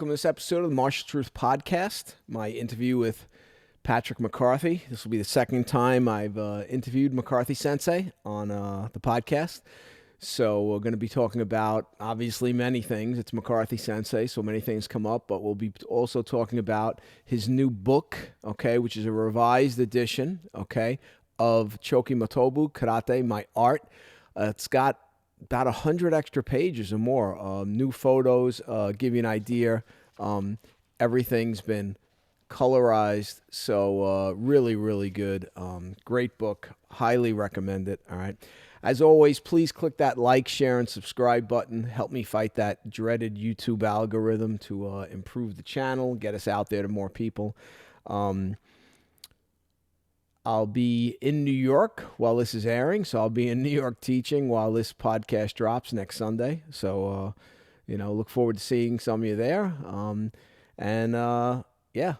welcome to this episode of the Martial Truth Podcast, my interview with Patrick McCarthy. This will be the second time I've interviewed McCarthy Sensei on the podcast. So we're going to be talking about, obviously, many things. It's McCarthy Sensei, so many things come up, but we'll be also talking about his new book, okay, which is a revised edition, okay, of Choki Motobu, Karate, My Art. It's got about 100 extra pages or more. New photos, give you an idea. Everything's been colorized, so really, really good. Great book. Highly recommend it. All right. As always, please click that like, share, and subscribe button. Help me fight that dreaded YouTube algorithm to improve the channel, get us out there to more people. I'll be in New York while this is airing, so I'll be in New York teaching while this podcast drops next Sunday. So, look forward to seeing some of you there. Yeah,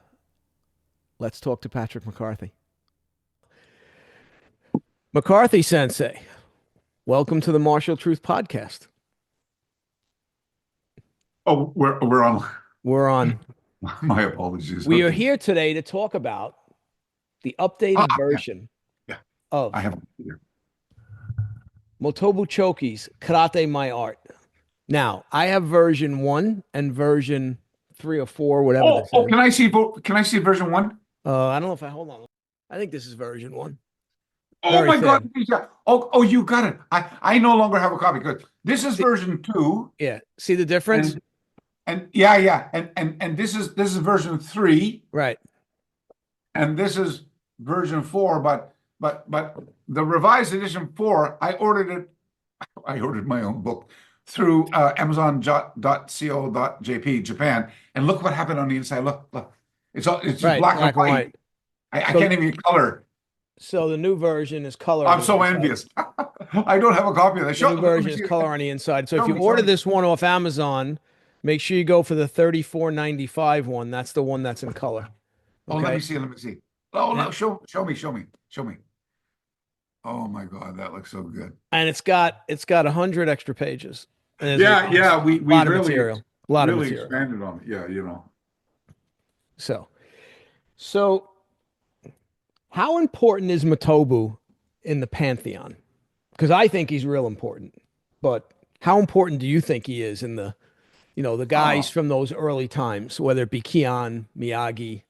let's talk to Patrick McCarthy. McCarthy Sensei, welcome to the Martial Truth Podcast. Oh, we're on. We're on. My apologies. We are here today to talk about the updated version of I have here. Motobu Choki's Karate My Art. Now, I have version 1 and version 3 or 4, whatever this is. Can I see version 1? I don't know if hold on. I think this is version 1. Oh Very my thin. God. Yeah. Oh, you got it. I no longer have a copy. Good. This is version 2. Yeah. See the difference? And yeah. And this is version 3. Right. And this is version 4, but the revised edition 4, I ordered my own book through Amazon.co.jp, Japan, and look what happened on the inside. Look, it's right, black and white. I can't even color. So the new version is color. I'm so envious. I don't have a copy of that. The new version is color on the inside. So if you order this one off Amazon, make sure you go for the $34.95 one. That's the one that's in color. Okay. Oh, let me see. Oh, no, show me. Oh my God, that looks so good. And it's got 100 extra pages. We a lot of material. A lot of really material. Expanded on it. Yeah, So how important is Motobu in the pantheon? Because I think he's real important. But how important do you think he is in the guys from those early times, whether it be Kion, Miyagi,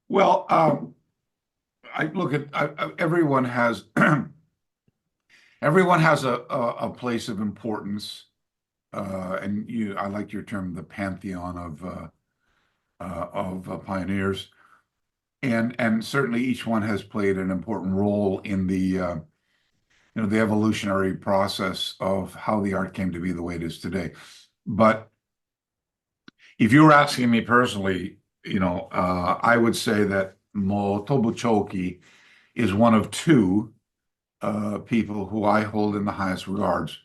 Well, I look at everyone has a place of importance, and I like your term, the pantheon of pioneers, and certainly each one has played an important role in the the evolutionary process of how the art came to be the way it is today. But if you were asking me personally, I would say that Motobu Choki is one of 2 people who I hold in the highest regards,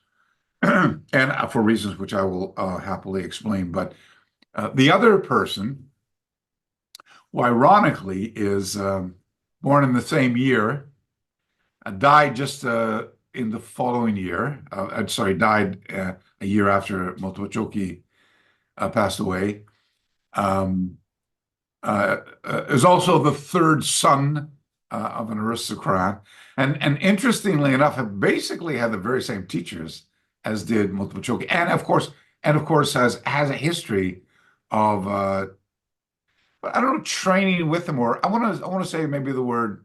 and for reasons which I will happily explain. But the other person, who ironically is born in the same year, died just in the following year. Died a year after Motobu Choki passed away. Is also the 3rd son of an aristocrat, and interestingly enough, have basically had the very same teachers as did Motobu Choki, and of course has a history of I don't know, training with them, or I want to say maybe the word.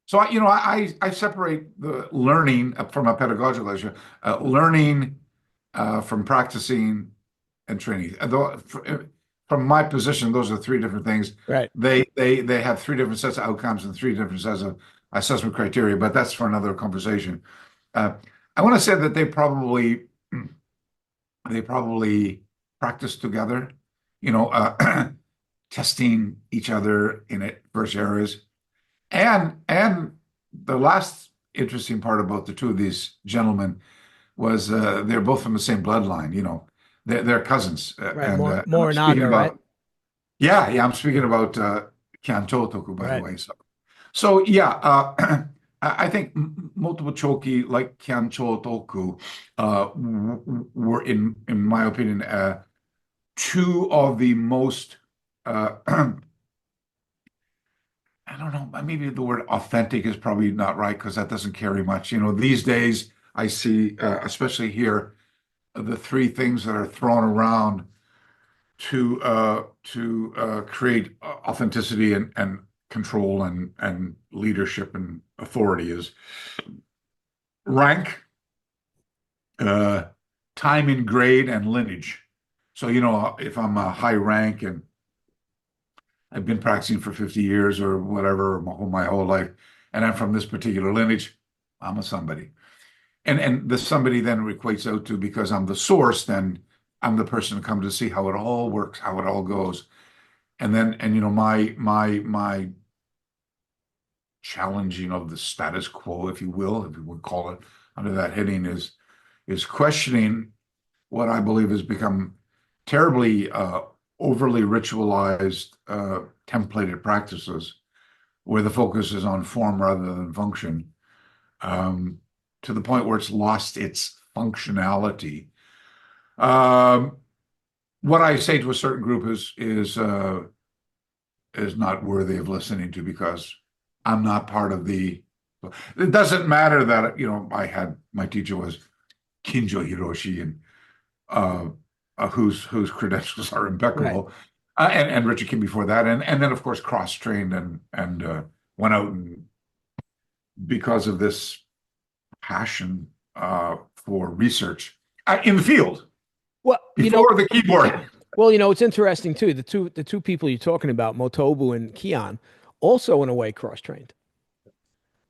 So I separate the learning from a pedagogical issue, learning from practicing and training. From my position, those are 3 different things. Right. They have 3 different sets of outcomes and 3 different sets of assessment criteria, but that's for another conversation. I want to say that they probably practice together, testing each other in various areas. And the last interesting part about the 2 of these gentlemen was they're both from the same bloodline, They're cousins. Right, Morinaga, right? Yeah, I'm speaking about Kanto Toku, by the way. So yeah, I think multiple choki, like Kyancho Toku, were in my opinion, two of the most, I don't know, maybe the word authentic is probably not right because that doesn't carry much. These days I see, especially here, the three things that are thrown around to create authenticity and control and leadership and authority is rank, uh, time in grade, and lineage. So, if I'm a high rank and I've been practicing for 50 years or whatever, my whole life, and I'm from this particular lineage, I'm a somebody. And the somebody then equates out to, because I'm the source, then I'm the person to come to see how it all works, how it all goes. And my challenging of the status quo, if you will, if you would call it under that heading, is questioning what I believe has become terribly overly ritualized, templated practices where the focus is on form rather than function, to the point where it's lost its functionality. What I say to a certain group is not worthy of listening to, because I'm not part of the. It doesn't matter that my teacher was Kinjō Hiroshi, and whose credentials are Right. impeccable, and Richard Kim before that, and then of course cross-trained and went out, and because of this passion for research in the field Well, before the keyboard. well, it's interesting too. The two people you're talking about, Motobu and Kion, also in a way cross-trained.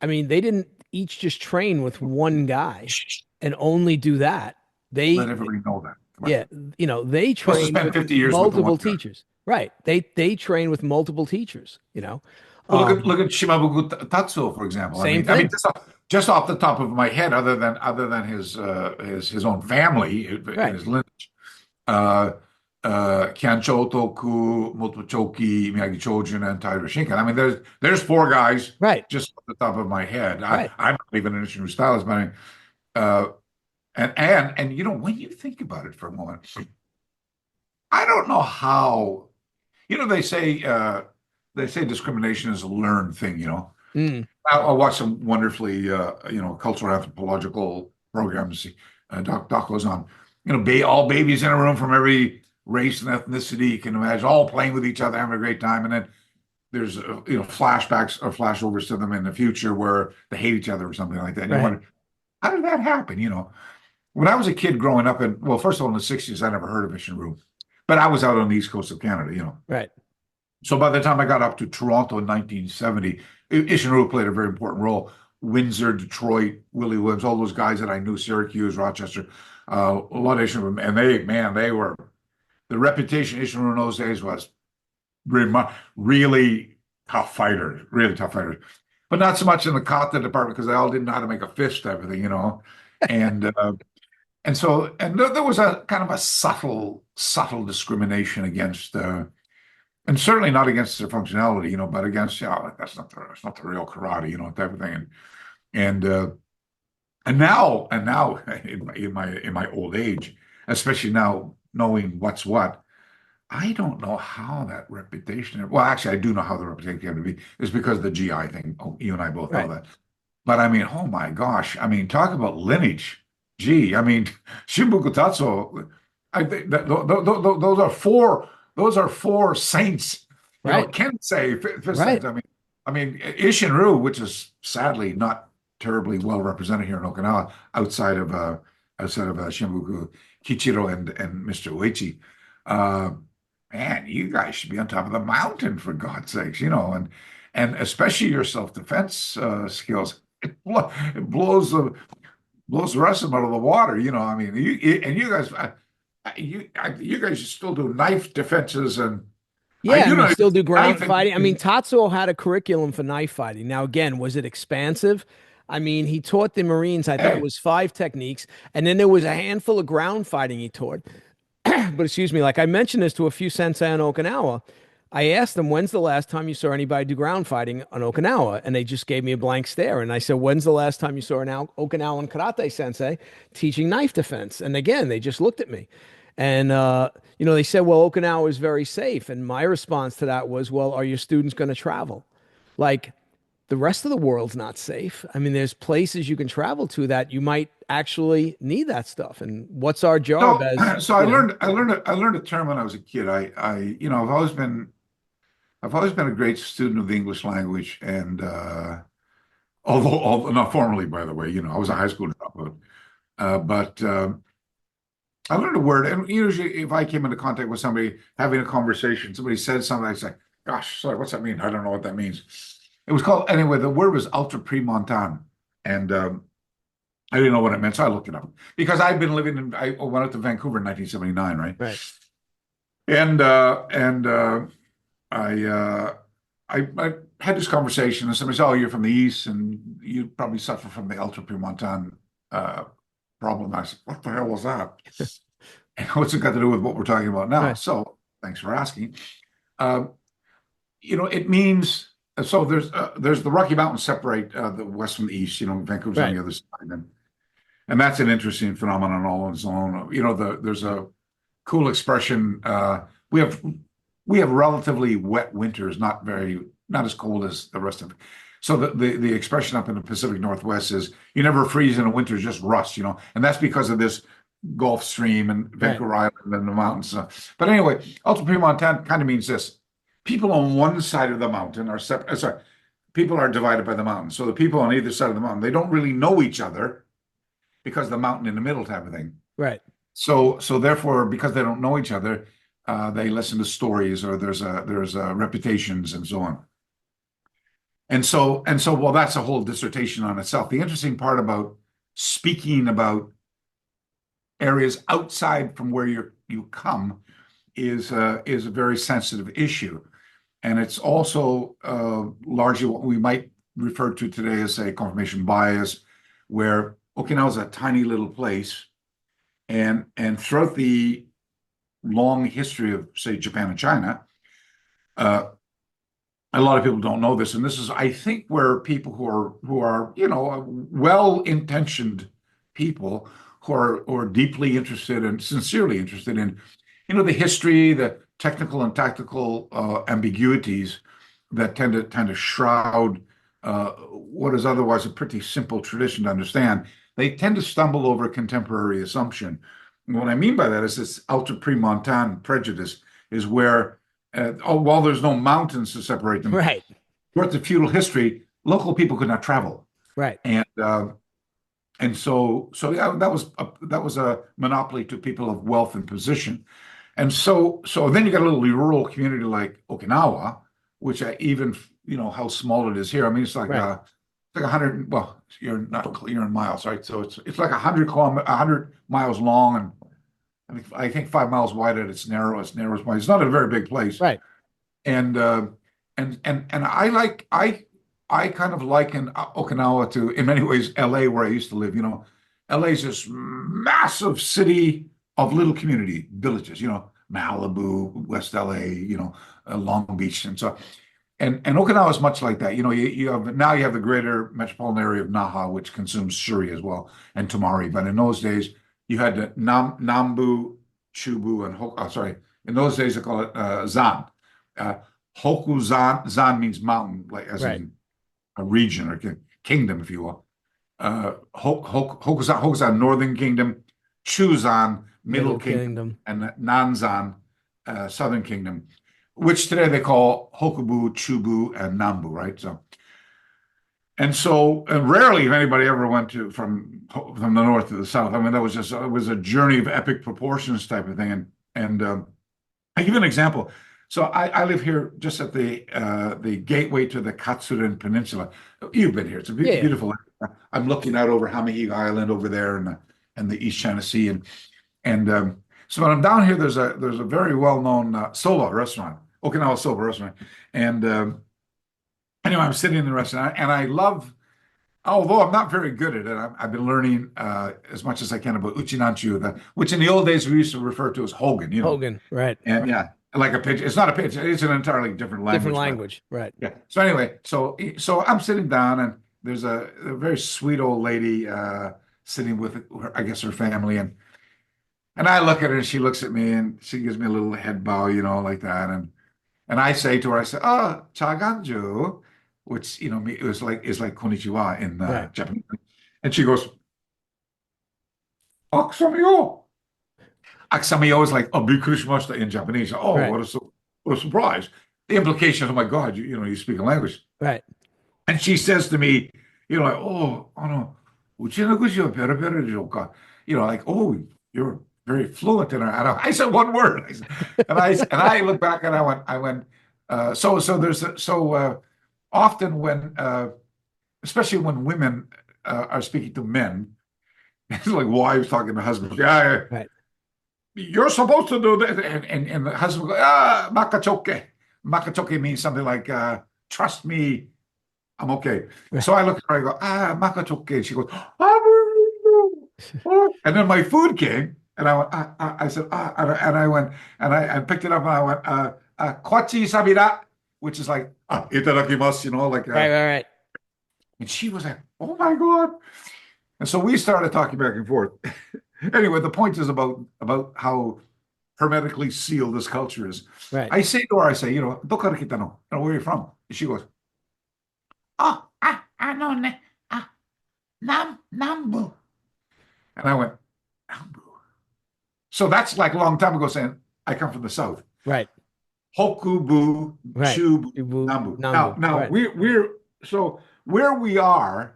I mean, they didn't each just train with one guy and only do that. Let They, everybody know that. Come on. yeah, they Supposed to train spend with 50 years with the one multiple guy. teachers. Right. They train with multiple teachers. Well, look at Um, look at Shimabuku Tatsuo, for example. I Same mean, I mean, thing. just off the top of my head, other than his own family in Right. his lineage, uh, Kyancho Toku, Motochoki, Miyagi Chojun, and Taira Shinken. I mean, there's four guys Right. just off the top of my head. Right. I'm not even an instrument stylist, but I mean, uh, and when you think about it for a moment, I don't know how. They say discrimination is a learned thing. Mm, I watch some wonderfully, cultural anthropological programs. Doc goes on, all babies in a room from every race and ethnicity you can imagine, all playing with each other, having a great time. And then there's, flashbacks or flashovers to them in the future where they hate each other or something like that. And you right. wonder, how did that happen? When I was a kid growing up well, first of all, in the 60s, I never heard of Isshin-Ryu, but I was out on the East Coast of Canada. Right. So by the time I got up to Toronto in 1970, Isshin-Ryu played a very important role. Windsor, Detroit, Willie Williams, all those guys that I knew, Syracuse, Rochester, a lot of Isshin-Ryu, and they were, the reputation of Isshin-Ryu in those days was really tough fighters, really tough fighters. But not so much in the Kata department, because they all didn't know how to make a fist, everything. And there was a kind of a subtle discrimination against. And certainly not against their functionality, but against, that's not the real karate, type of thing. And now in my old age, especially now knowing what's what, I don't know how that reputation. Well, actually, I do know how the reputation came to be. It's because of the GI thing. Oh, you and I both know Right. that. But I mean, oh my gosh, I mean, talk about lineage. Gee, I mean, Shinbuku Tatsuo. I think that those are four saints. Right. Kensei, fifth Right. saints. I mean, Isshin-Ryu, which is sadly not terribly well represented here in Okinawa, outside of Shinbuku Kichiro and Mr. Uechi. Uh, Man, you guys should be on top of the mountain, for God's sakes, and especially your self-defense skills. It blows the rest of them out of the water. I mean, you guys, you guys still do knife defenses, and Yeah, I mean, you still do ground knife fighting. I mean, Tatsuo had a curriculum for knife fighting. Now, again, was it expansive? I mean, he taught the Marines, I think it hey, was 5 techniques, and then there was a handful of ground fighting he taught. But excuse me, like I mentioned this to a few sensei in Okinawa. I asked them, when's the last time you saw anybody do ground fighting on Okinawa? And they just gave me a blank stare. And I said, when's the last time you saw an Okinawan karate sensei teaching knife defense? And again, they just looked at me. And, they said, well, Okinawa is very safe. And my response to that was, well, are your students going to travel? Like, the rest of the world's not safe. I mean, there's places you can travel to that you might actually need that stuff. And what's our job So, as, so I learned a term when I was a kid. I've always been a great student of the English language, and although not formally, by the way, I was a high school dropout. But I learned a word, and usually, if I came into contact with somebody having a conversation, somebody said something, I say, "Gosh, sorry, what's that mean? I don't know what that means." It was called anyway. The word was ultra premontan, and I didn't know what it meant, so I looked it up because I'd been living in. I went out to Vancouver in 1979, right? right, And I had this conversation, and somebody said, "Oh, you're from the East, and you probably suffer from the ultra premontan problem." I said, "What the hell was that? And what's it got to do with what we're talking about now?" right, So, thanks for asking. Um, it means so. There's the Rocky Mountains separate the West from the East. Vancouver's on right. the other side, and that's an interesting phenomenon all on its own. There's a cool expression. We have relatively wet winters, not as cold as the rest of it. So the expression up in the Pacific Northwest is you never freeze in a winter, just rust, and that's because of this Gulf Stream and Right. Vancouver Island and the mountains. But anyway, ultra premontan kind of means this: people on one side of the mountain are separate. Sorry, people are divided by the mountain. So the people on either side of the mountain, they don't really know each other because the mountain in the middle type of thing. Right. So therefore, because they don't know each other, they listen to stories, or there's reputations and so on. And so, well, that's a whole dissertation on itself. The interesting part about speaking about areas outside from where you come is a very sensitive issue, and it's also largely what we might refer to today as a confirmation bias, where Okinawa is a tiny little place, and throughout the long history of, say, Japan and China, a lot of people don't know this, and this is, I think, where people who are well-intentioned people who are deeply interested and sincerely interested in, the history, the technical and tactical ambiguities that tend to shroud what is otherwise a pretty simple tradition to understand. They tend to stumble over contemporary assumption. And what I mean by that is this ultra premontan prejudice is where, while there's no mountains to separate them, Right. throughout the feudal history, local people could not travel, Right. and so yeah, that was a monopoly to people of wealth and position, and so then you got a little rural community like Okinawa, which even how small it is here. I mean, it's like Right. like 100. Well, you're in miles, right? So it's like 100 miles long, and I think 5 miles wide at its narrowest point. It's not a very big place, Right. and I kind of liken Okinawa to, in many ways, LA, where I used to live. LA is this massive city of little community villages. Malibu, West LA, Long Beach, and so. And Okinawa is much like that. You have the greater metropolitan area of Naha, which consumes shuri as well, and tamari. But in those days, you had the Nambu, Chubu, and sorry. In those days, they call it Zan. Uh, Hoku Zan means mountain, like as Right. in a region or kingdom, if you will. Hokushan, Northern Kingdom, Chuzan, Middle Middle Kingdom, Kingdom. and Nanzan, Southern Kingdom, which today they call Hokubu, Chubu, and Nambu, right? And rarely if anybody ever went from the north to the south. I mean, it was a journey of epic proportions type of thing. And I give you an example. So I live here just at the gateway to the Katsuren Peninsula. You've been here. It's a Yeah. beautiful area. I'm looking out over Hamegiga Island over there and the East China Sea. And so when I'm down here, there's a very well-known soba restaurant, Okinawa soba restaurant. And anyway, I'm sitting in the restaurant, and I love, although I'm not very good at it, I've been learning as much as I can about uchinanchu, which in the old days we used to refer to as Hogan, Hogan. Right. and yeah. like a pitch. It's not a pitch. It's an entirely different Different language. language, right? Yeah. So anyway, so I'm sitting down, and there's a very sweet old lady sitting with her, I guess her family, and I look at her, and she looks at me, and she gives me a little head bow, like that, and I say to her, I say, "Oh, chaganju," which it was like is like konnichiwa in Right, Japanese, and she goes, "Akusamiyo." Akusamiyo is like, "Oh, bikurishimashita" in Japanese. Oh, right, what a surprise! The implication, oh my God, you speak a language. right. And she says to me, like, oh, uchi no gushi wa pera pera desu like, oh, you're very fluent in it. And I said one word. And I look back, and I went, so often when, especially when women are speaking to men, it's like wives talking to husbands. Yeah, Right. you're supposed to do that. And the husband goes, makachoke. Makachoke means something like, trust me, I'm okay. Right. So I look at her, I go, makachoke. And she goes, and then my food came, and I went, I said, and I went, and I picked it up, and I went, kwachi sabira, which is like, itadakimasu, like, Right. and she was like, oh my God. And so we started talking back and forth. Anyway, the point is about how hermetically sealed this culture is. Right. I say to her, dokara kita no? Where are you from? And she goes, no, Nambu. And I went, Nambu. So that's like a long time ago saying, I come from the South. Right. Hokubu, Right. Chubu, Nambu. Now right. we're so where we are,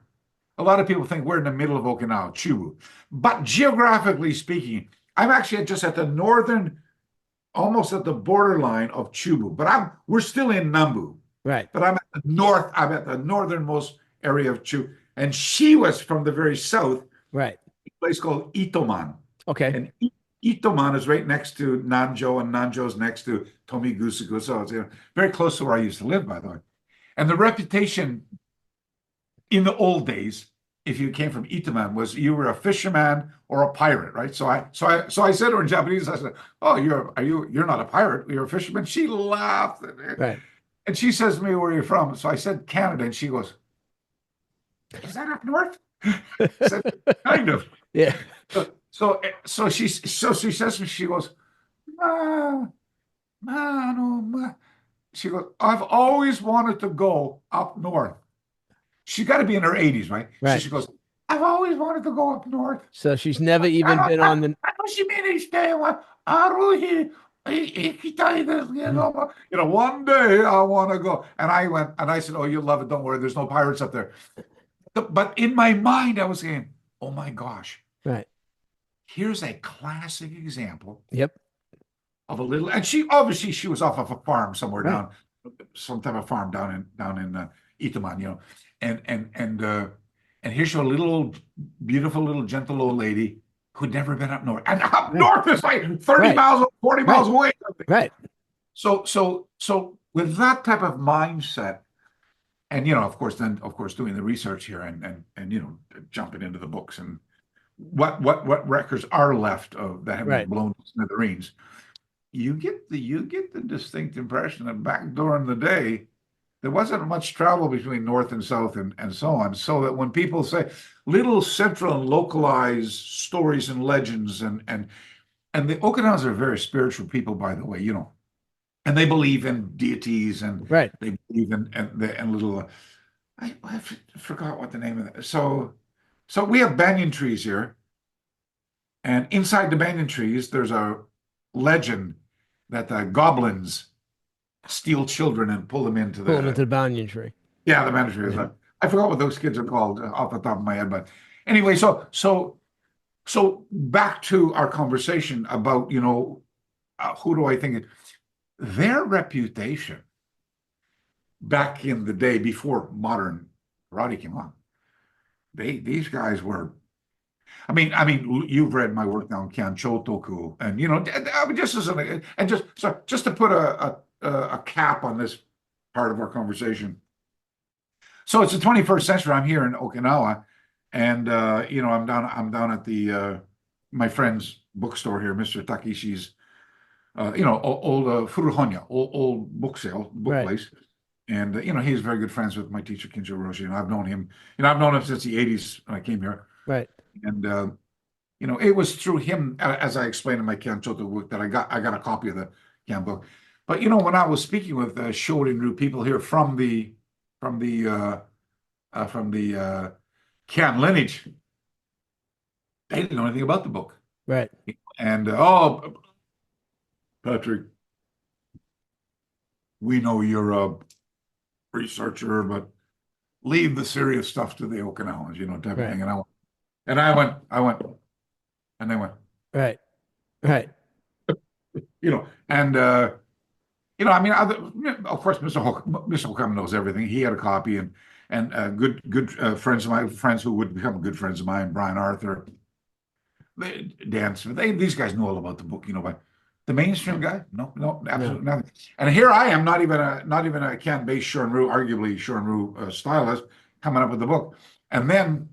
a lot of people think we're in the middle of Okinawa, Chubu. But geographically speaking, I'm actually just at the northern, almost at the borderline of Chubu. But we're still in Nambu. Right. But I'm at the northernmost area of Chubu. And she was from the very south, Right. a place called Itoman. Okay. And Itoman is right next to Nanjo, and Nanjo's next to Tomigusuku. So it's very close to where I used to live, by the way. And the reputation in the old days, if you came from Itoman, was you were a fisherman or a pirate, right? So I said to her in Japanese, I said, "Oh, you're not a pirate, you're a fisherman." She laughed. Right. And she says to me, "Where are you from?" So I said, "Canada." And she goes, "Is that up north?" I said, "Kind of." Yeah. So she says to me, she goes, "Ma, no." She goes, "I've always wanted to go up north." She's got to be in her 80s, right? Right. So she goes, "I've always wanted to go up north." So she's never even been on the. One day I want to go. And I went, and I said, "Oh, you'll love it. Don't worry. There's no pirates up there." But in my mind, I was saying, "Oh my gosh." Right. Here's a classic example. Yep. Of a little, and she was off of a farm somewhere right. down, some type of farm down in Itaman, and here's your little beautiful little gentle old lady who'd never been up north, and up north is like 30 miles, 40 miles away. Right. So with that type of mindset, and of course doing the research here and jumping into the books and what records are left of that have been blown to smithereens. You get the distinct impression that back during the day, there wasn't much travel between north and south and so on. So that when people say little central and localized stories and legends and the Okinawans are very spiritual people, by the way, and they believe in deities and they believe in little. I forgot what the name of that. So we have banyan trees here, and inside the banyan trees, there's a legend that the goblins steal children and pull them into the banyan tree. Yeah, the banyan tree. Yeah. I forgot what those kids are called off the top of my head, but anyway, so back to our conversation about who do I think their reputation back in the day before modern karate came on. These guys were. I mean, you've read my work now on Kyansho Toku, and just to put a cap on this part of our conversation. So it's the 21st century. I'm here in Okinawa, and I'm down at the my friend's bookstore here, Mr. Takeshi's old Furuhonya, old book book Right. place. And, he's very good friends with my teacher, Kinjō Hiroshi, and I've known him, I've known him since the 80s when I came here. Right. And, it was through him, as I explained in my Kanchoto book, that I got a copy of the Kan book. But, when I was speaking with Shorin-ryu people here from the Kan lineage, they didn't know anything about the book. Right. And, Patrick, we know you're a researcher, but leave the serious stuff to the Okinawans, type of thing. And I went, and they went, Right. Right. and I mean, of course, Mr. Okama knows everything. He had a copy, and good friends of mine, friends who would become good friends of mine, Brian Arthur, Dan Smith. These guys knew all about the book, but the mainstream guy, no, absolutely nothing. And here I am, not even a Kan-based Shorin-ryu, arguably Shorin-ryu stylist, coming up with the book, and then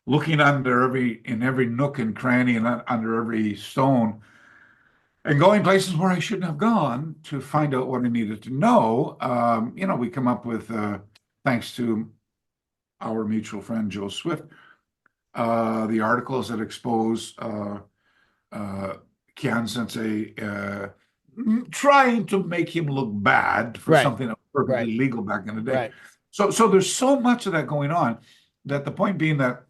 looking in every nook and cranny and under every stone, and going places where I shouldn't have gone to find out what I needed to know. We come up with, thanks to our mutual friend Joe Swift, the articles that expose Kan Sensei trying to make him look bad for something that was perfectly legal back in the day. Right. So there's so much of that going on, that the point being that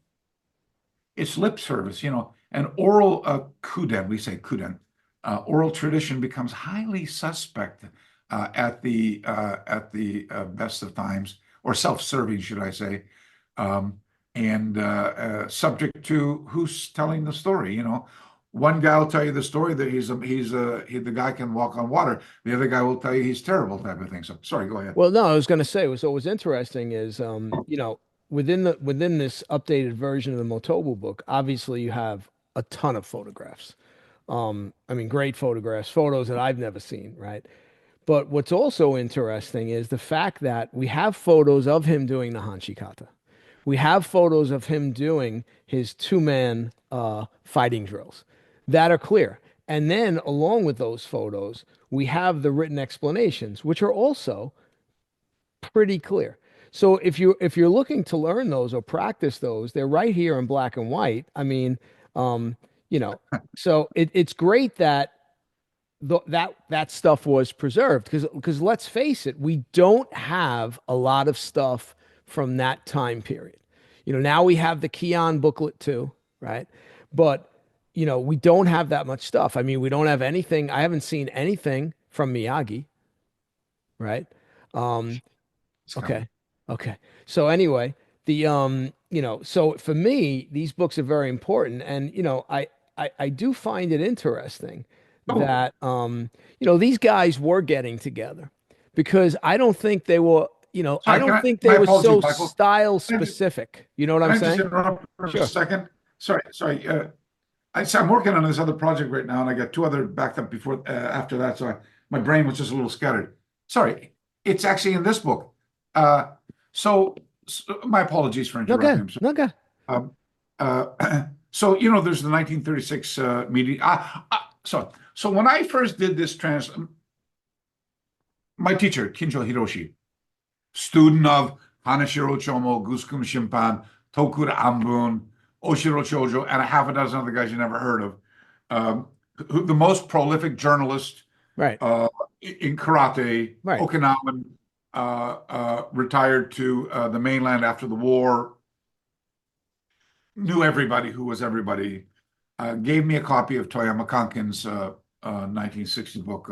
it's lip service, and oral kuden, we say kuden, oral tradition becomes highly suspect at the best of times, or self-serving, should I say, and subject to who's telling the story. One guy will tell you the story that the guy can walk on water. The other guy will tell you he's terrible, type of thing. So sorry, go ahead. Well, no, I was going to say, what was interesting is, within this updated version of the Motobu book, obviously you have a ton of photographs. I mean, great photos that I've never seen, right? But what's also interesting is the fact that we have photos of him doing the Hanshi kata. We have photos of him doing his two-man fighting drills that are clear. And then along with those photos, we have the written explanations, which are also pretty clear. So if you're looking to learn those or practice those, they're right here in black and white. I mean, um, so it's great that that stuff was preserved, because let's face it, we don't have a lot of stuff from that time period. Now we have the Kion booklet too, right? But we don't have that much stuff. I mean, we don't have anything. I haven't seen anything from Miyagi, right? Okay. Okay. So anyway, so for me, these books are very important. And, I do find it interesting that, these guys were getting together, because I don't think they were, I don't think they were so style specific. You know what I'm saying? Can I just interrupt for Sure. a second? Sorry. I'm working on this other project right now, and I got two other backed up before, after that. So my brain was just a little scattered. Sorry. It's actually in this book. So my apologies for interrupting. Okay. So there's the 1936 meeting. So when I first did this my teacher, Kinjō Hiroshi, student of Hanashiro Chômo, Gusukuma Shimpan, Tokuda Ambun, Ōshiro Chōjō, and a half a dozen other guys you never heard of, the most prolific journalist in karate, Okinawan, retired to the mainland after the war, knew everybody who was everybody, gave me a copy of Toyama Kanken's 1960 book,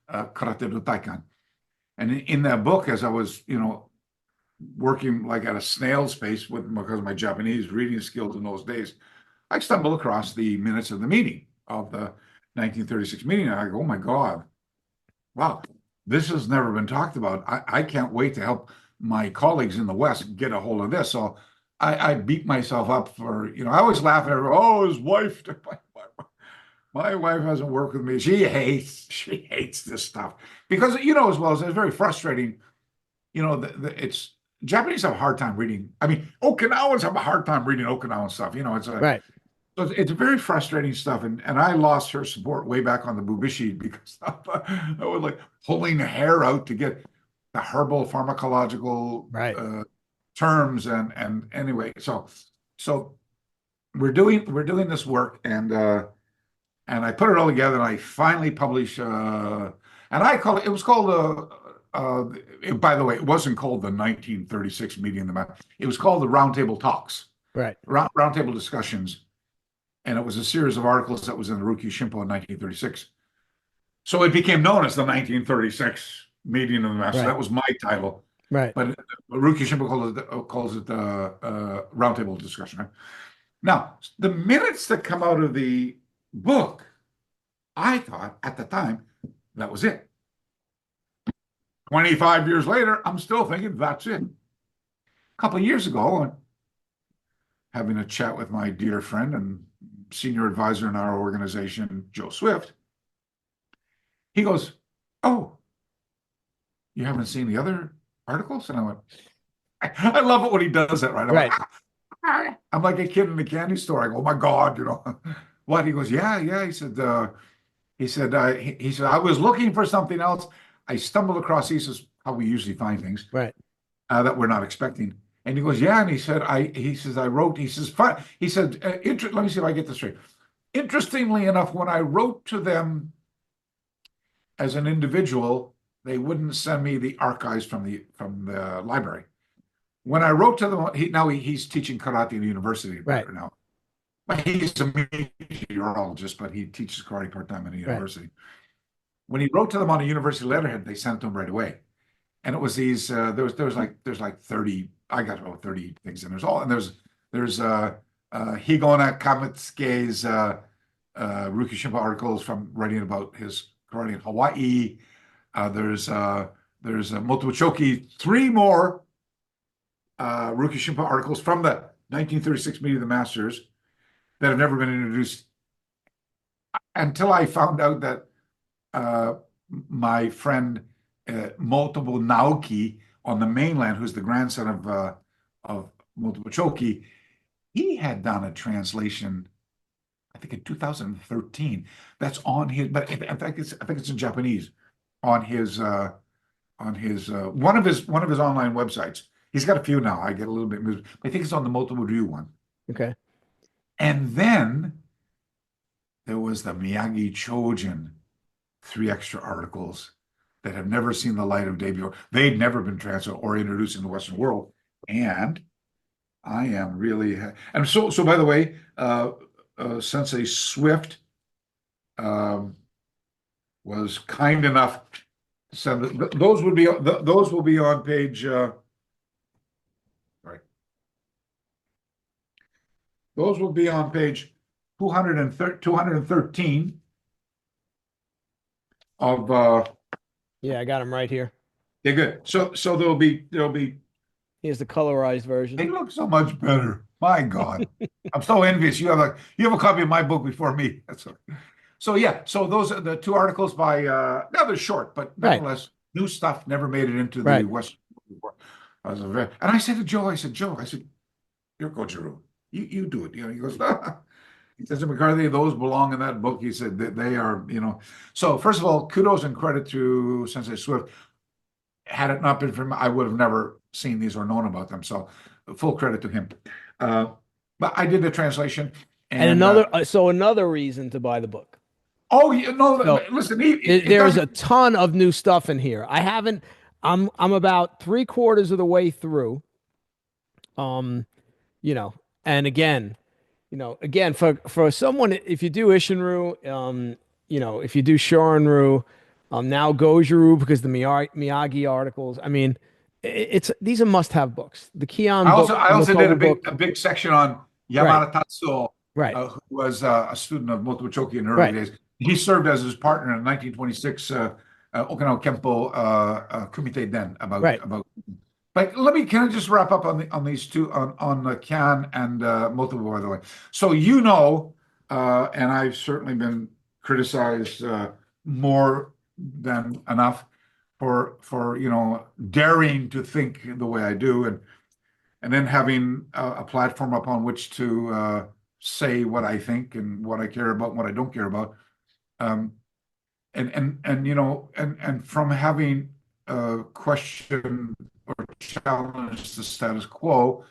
Karate do Taikan. And in that book, as I was, working like at a snail's pace because of my Japanese reading skills in those days, I stumbled across the minutes of the meeting, of the 1936 meeting. And I go, oh my God, wow, this has never been talked about. I can't wait to help my colleagues in the West get a hold of this. So I beat myself up for, I always laugh at her. Oh, his wife. My wife hasn't worked with me. She hates this stuff because, as well as it's very frustrating. It's Japanese have a hard time reading. I mean, Okinawans have a hard time reading Okinawan stuff. It's right. So it's very frustrating stuff, and I lost her support way back on the Bubishi because I was like pulling hair out to get the herbal pharmacological Right. terms, and anyway, so we're doing this work, and I put it all together, and I finally publish, and I call it. It was called by the way, it wasn't called the 1936 meeting of the Math. It was called the Roundtable Talks, Right. Roundtable Discussions, and it was a series of articles that was in the Rukyu Shimpo in 1936. So it became known as the 1936 meeting of the Math. So Right. that was my title, Right. but Rukyu Shimpo calls it Roundtable Discussion. Right? Now, the minutes that come out of the book, I thought at the time that was it. 25 years later, I'm still thinking that's it. A couple of years ago, having a chat with my dear friend and senior advisor in our organization, Joe Swift, he goes, "Oh, you haven't seen the other articles?" And I went, I love it when he does that, right? Right. I'm like a kid in the candy store. I go, "Oh my God, what?" He goes, "Yeah, yeah." He said, "I was looking for something else. I stumbled across these, how we usually find things Right. that we're not expecting." And he goes, "Yeah." And he says, "I wrote," he says, "Fine." He said, let me see if I get this straight. Interestingly enough, when I wrote to them as an individual, they wouldn't send me the archives from the library. When I wrote to them, he's teaching karate in the university Right. now. He's a meteorologist, but he teaches karate part-time in the university. Right. When he wrote to them on a university letterhead, they sent it to him right away. And it was these, there's like 30, I got about 30 things, and there's Higona Kamitsuke's Rukyu Shimpa articles from writing about his karate in Hawaii. There's Motobu Choki, 3 more Rukyu Shimpa articles from the 1936 meeting of the masters that have never been introduced, until I found out that my friend Motobu Naoki on the mainland, who's the grandson of Motobu Choki, he had done a translation, I think in 2013. That's on his, but in fact, I think it's in Japanese, on his one of his online websites. He's got a few now. I get a little bit moved. I think it's on the Motobu Ryu one. Okay. And then there was the Miyagi Chojin 3 extra articles that have never seen the light of day before. They'd never been translated or introduced in the Western world. And I am really, and so by the way, Sensei Swift was kind enough to send those will be on page. Those will be on page 213 of. Yeah, I got them right here. Yeah, good. So there'll be. Here's the colorized version. They look so much better. My God, I'm so envious. You have a copy of my book before me. That's all. So yeah. So those are the 2 articles by. Now they're short, but nonetheless, new stuff never made it into the Western before. And I said to Joe, "You're Kojiru. You do it." He goes, he says to McCarthy, "Those belong in that book." He said that they are, So first of all, kudos and credit to Sensei Swift. Had it not been for him, I would have never seen these or known about them. So full credit to him. But I did the translation. And another reason to buy the book. Oh, no, So, listen, there's a ton of new stuff in here. I'm about 3/4 of the way through. And again, for someone, if you do Ishinryu, if you do Shorinryu, now Goju-ryu, because the Miyagi articles, I mean, these are must-have books. The Kion book. I also did a big section on Yamada Tatsuo, right. Who was a student of Motobu Choki in the early days. He served as his partner in 1926 Okinawa Kempo Kumite Den about. But can I just wrap up on these 2 on Kyan and Motobu, by the way. So and I've certainly been criticized more than enough for daring to think the way I do, and then having a platform upon which to say what I think and what I care about and what I don't care about. Um, and you know, and from having questioned or challenged the status quo,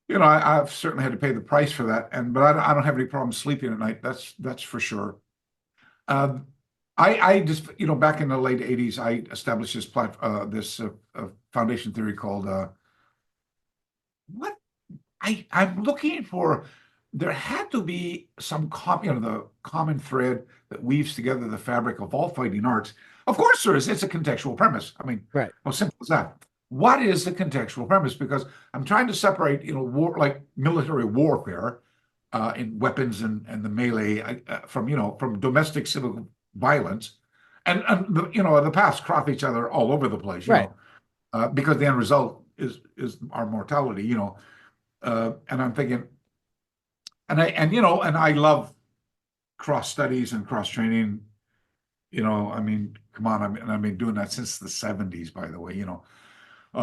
you know, I've certainly had to pay the price for that. But I don't have any problem sleeping at night. That's for sure. Um, I just, you know, back in the late '80s, I established this foundation theory called what I'm looking for. There had to be some the common thread that weaves together the fabric of all fighting arts. Of course, there is. It's a contextual premise. I mean, Right. how simple as that. What is the contextual premise? Because I'm trying to separate, you know, war, like military warfare, in weapons and the melee, from, you know, from domestic civil violence, and the, you know, the paths cross each other all over the place, you Right. know, because the end result is our mortality, you know. And I'm thinking, and you know, and I love cross studies and cross training. You know, I mean, come on, I've been doing that since the '70s, by the way. You know,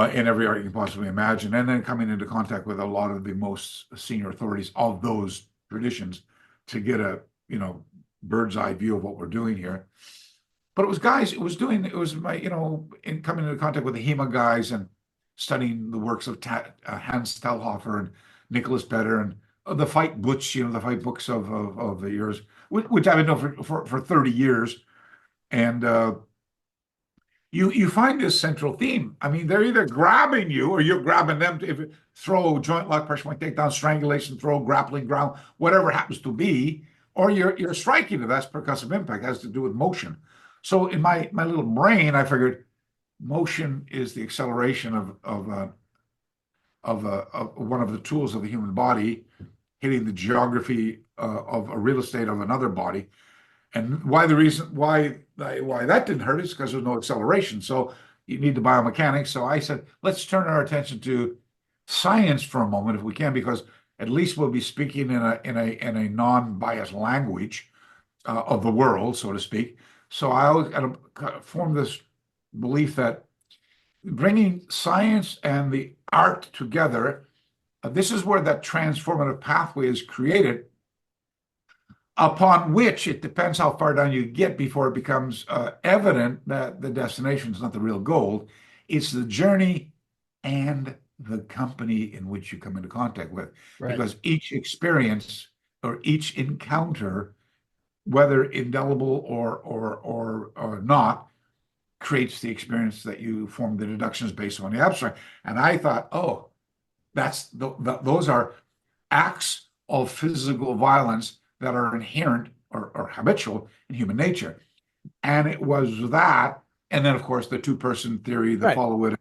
in every art you can possibly imagine, and then coming into contact with a lot of the most senior authorities of those traditions to get a, you know, bird's eye view of what we're doing here. But it was guys, it was my, you know, in coming into contact with the HEMA guys and studying the works of Hans Stellhofer and Nicholas Better and the fight books, you know, the fight books of the years, which I've been known for 30 years. And you find this central theme. I mean, they're either grabbing you or you're grabbing them to, if you throw joint lock, pressure point takedown, strangulation, throw, grappling, ground, whatever it happens to be, or you're striking it. That's percussive impact. It has to do with motion. So in my little brain, I figured motion is the acceleration of one of the tools of the human body hitting the geography of a real estate of another body. And why that didn't hurt is because there's no acceleration. So you need the biomechanics. So I said, let's turn our attention to science for a moment if we can, because at least we'll be speaking in a non-biased language of the world, so to speak. So I always formed this belief that bringing science and the art together, this is where that transformative pathway is created, upon which it depends how far down you get before it becomes evident that the destination is not the real goal. It's the journey and the company in which you come into contact with. Right. Because each experience or each encounter, whether indelible or not, creates the experience that you form the deductions based on the abstract. And I thought, oh, those are acts of physical violence that are inherent or habitual in human nature. And it was that, and then of course the two-person theory that Right. follow it,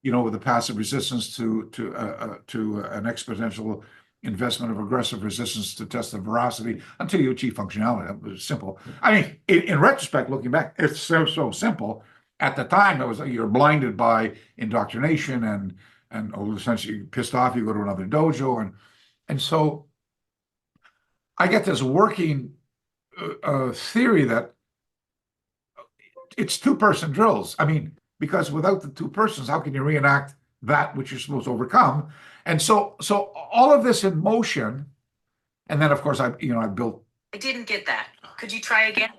you know, with the passive resistance to an exponential investment of aggressive resistance to test the veracity until you achieve functionality. That was simple. I mean, in retrospect, looking back, it's so simple. At the time, it was you're blinded by indoctrination and essentially pissed off. You go to another dojo, and so I get this working theory that it's two-person drills. I mean, because without the two persons, how can you reenact that which you're supposed to overcome? And so all of this in motion, and then of course I built. I didn't get that. Could you try again?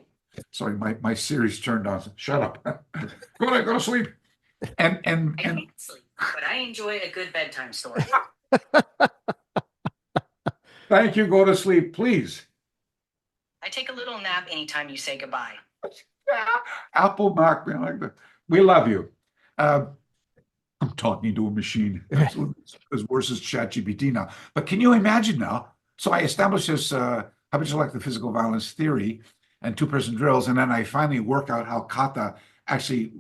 Sorry, my Siri's turned on. Shut up. Go to sleep. And I can't sleep, but I enjoy a good bedtime story. Thank you. Go to sleep, please. I take a little nap anytime you say goodbye. Apple Mac, man, like that. We love you. I'm talking to a machine. That's as worse as ChatGPT now. But can you imagine now? So I established this habitual active physical violence theory and two-person drills, and then I finally work out how Kata actually,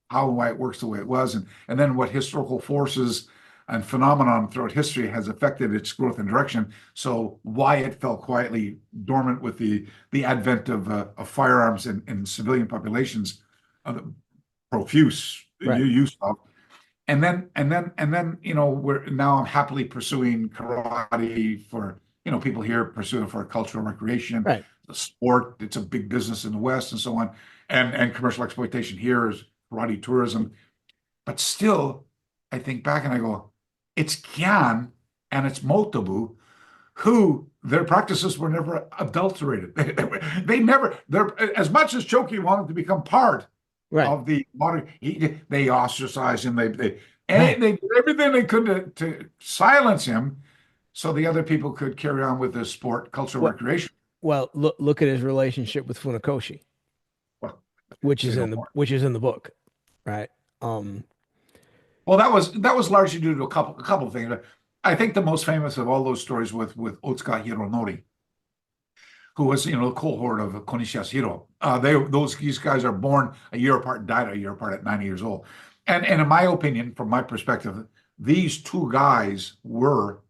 how and why it works the way it was, and then what historical forces and phenomenon throughout history has affected its growth and direction. So why it fell quietly dormant with the advent of firearms in civilian populations, profuse use of. And then, you know, I'm happily pursuing karate for, you know, people here pursuing for cultural recreation, Right. the sport. It's a big business in the West and so on. And commercial exploitation here is karate tourism. But still, I think back and I go, it's Kyan and it's Motobu, who their practices were never adulterated. They never, as much as Choki wanted to become part of the modern, they ostracized him. They did everything they could to silence him, so the other people could carry on with their sport, cultural recreation. Well, look at his relationship with Funakoshi, which is in the book, right? Well, that was largely due to a couple of things. I think the most famous of all those stories with Otsuka Hironori, who was, the cohort of Konishi Yasuhiro. These guys are born a year apart and died a year apart at 90 years old. And in my opinion, from my perspective, these two guys were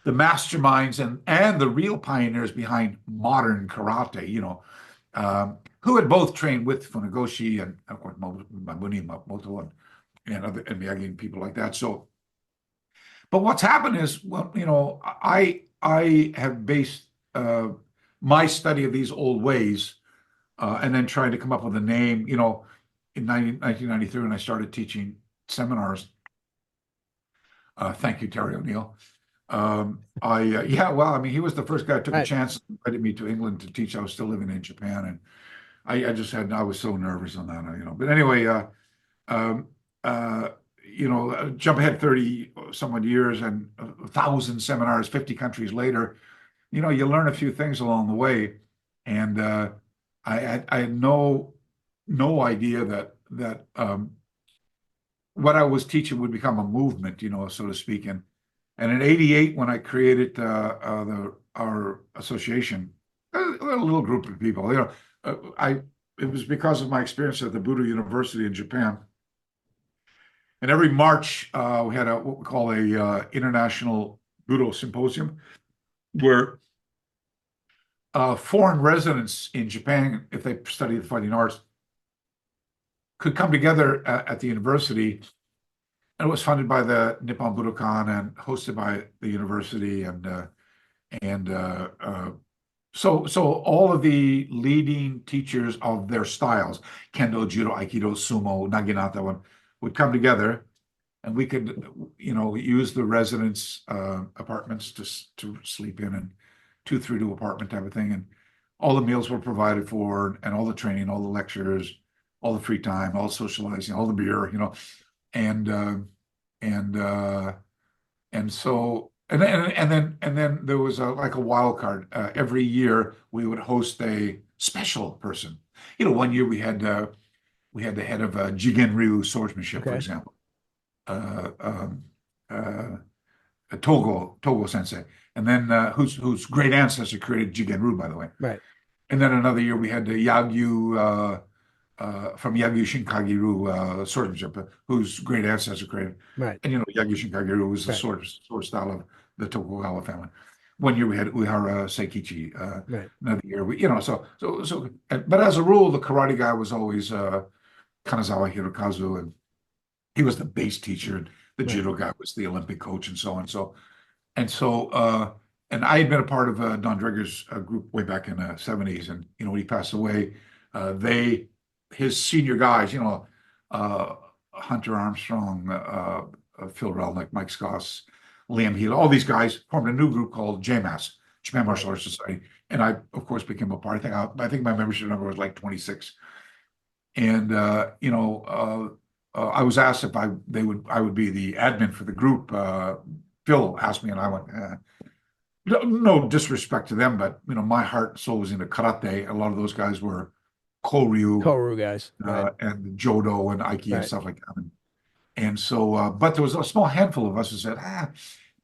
the masterminds and the real pioneers behind modern karate, who had both trained with Funakoshi and, of course, Mabuni, Moto, and Miyagi and people like that. So, but what's happened is, well, I have based my study of these old ways and then trying to come up with a name, in 1993 when I started teaching seminars. Thank you, Terry O'Neill. He was the first guy who took a chance and invited me to England to teach. I was still living in Japan, and I was so nervous on that, But anyway, jump ahead 30 some odd years and 1,000 seminars, 50 countries later, you learn a few things along the way. And I had no idea that what I was teaching would become a movement, so to speak. And in '88, when I created our association, a little group of people, it was because of my experience at the Budo University in Japan. And every March, we had what we call a international Budo symposium, where foreign residents in Japan, if they study the fighting arts, could come together at the university. And it was funded by the Nippon Budokan and hosted by the university. So all of the leading teachers of their styles, Kendo, Judo, Aikido, Sumo, Naginata, would come together, and we could, use the residents' apartments to sleep in, and 2-3-2 apartment type of thing. And all the meals were provided for, and all the training, all the lectures, all the free time, all socializing, all the beer, and then there was like a wild card. Every year we would host a special person. One year we had the head of Jigen Ryu swordsmanship, for example, Togo Sensei, and then whose great ancestor created Jigen Ryu, by the way. Right. And then another year we had the Yagyu from Yagyu Shinkagiru swordsmanship, whose great ancestor created. Right. And Yagyu Shinkagiru was the sword style of the Tokugawa family. One year we had Uehara Seikichi. Another year but as a rule, the karate guy was always Kanazawa Hirokazu, and he was the base teacher, and the judo guy was the Olympic coach, and so on. And I had been a part of Don Drager's group way back in the 70s, and when he passed away, his senior guys, Hunter Armstrong, Phil Relnick, Mike Scoss, Liam Healy, all these guys formed a new group called JMAS, Japan Martial Arts Society, and I, of course, became a part. I think my membership number was like 26, and I was asked if I would be the admin for the group. Phil asked me, and I went, no disrespect to them, but my heart and soul was into karate. A lot of those guys were Koryu guys, and Jodo and Aiki and stuff like that. And so, but there was a small handful of us who said,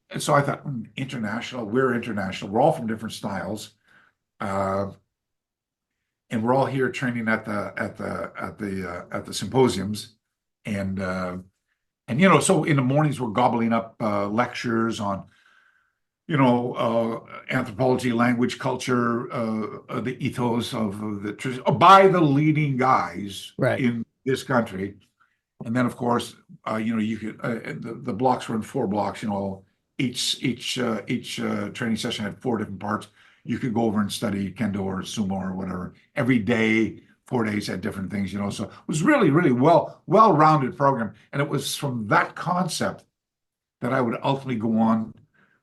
And so I thought, international, we're international. We're all from different styles. And we're all here training at the symposiums. And so in the mornings we're gobbling up lectures on anthropology, language, culture, the ethos of the tradition by the leading guys in this country. And then, of course, you could the blocks were in 4 blocks. Each training session had 4 different parts. You could go over and study kendo or sumo or whatever every day. 4 days had different things. So it was really, really well-rounded program. And it was from that concept that I would ultimately go on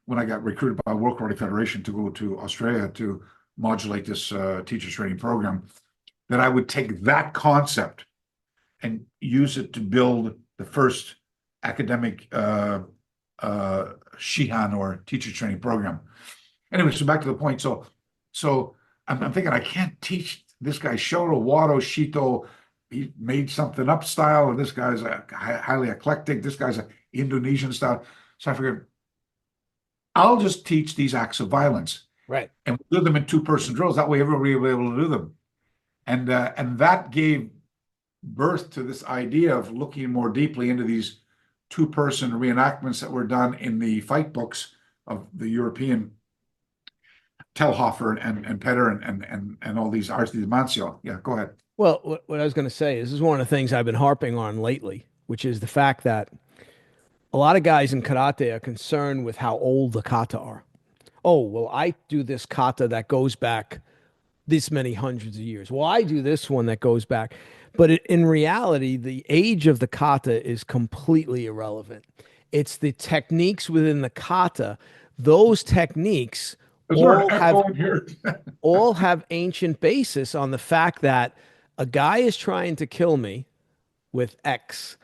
when I got recruited by World Karate Federation to go to Australia to modulate this teacher training program, that I would take that concept and use it to build the first academic Shihan or teacher training program. Anyway, so back to the point. So I'm thinking I can't teach this guy Shoto, Wado, Shito. He made something up style, and this guy's a highly eclectic. This guy's an Indonesian style. So I figured I'll just teach these acts of violence, Right. and we'll do them in two-person drills. That way, everybody will be able to do them. And that gave birth to this idea of looking more deeply into these two-person reenactments that were done in the fight books of the European Telhofer and Petter and all these arts, these Mansio. Yeah, go ahead. Well, what I was going to say is, this is one of the things I've been harping on lately, which is the fact that a lot of guys in karate are concerned with how old the kata are. Oh, well, I do this kata that goes back this many hundreds of years. Well, I do this one that goes back. But in reality, the age of the kata is completely irrelevant. It's the techniques within the kata. Those techniques all have ancient basis on the fact that a guy is trying to kill me with X,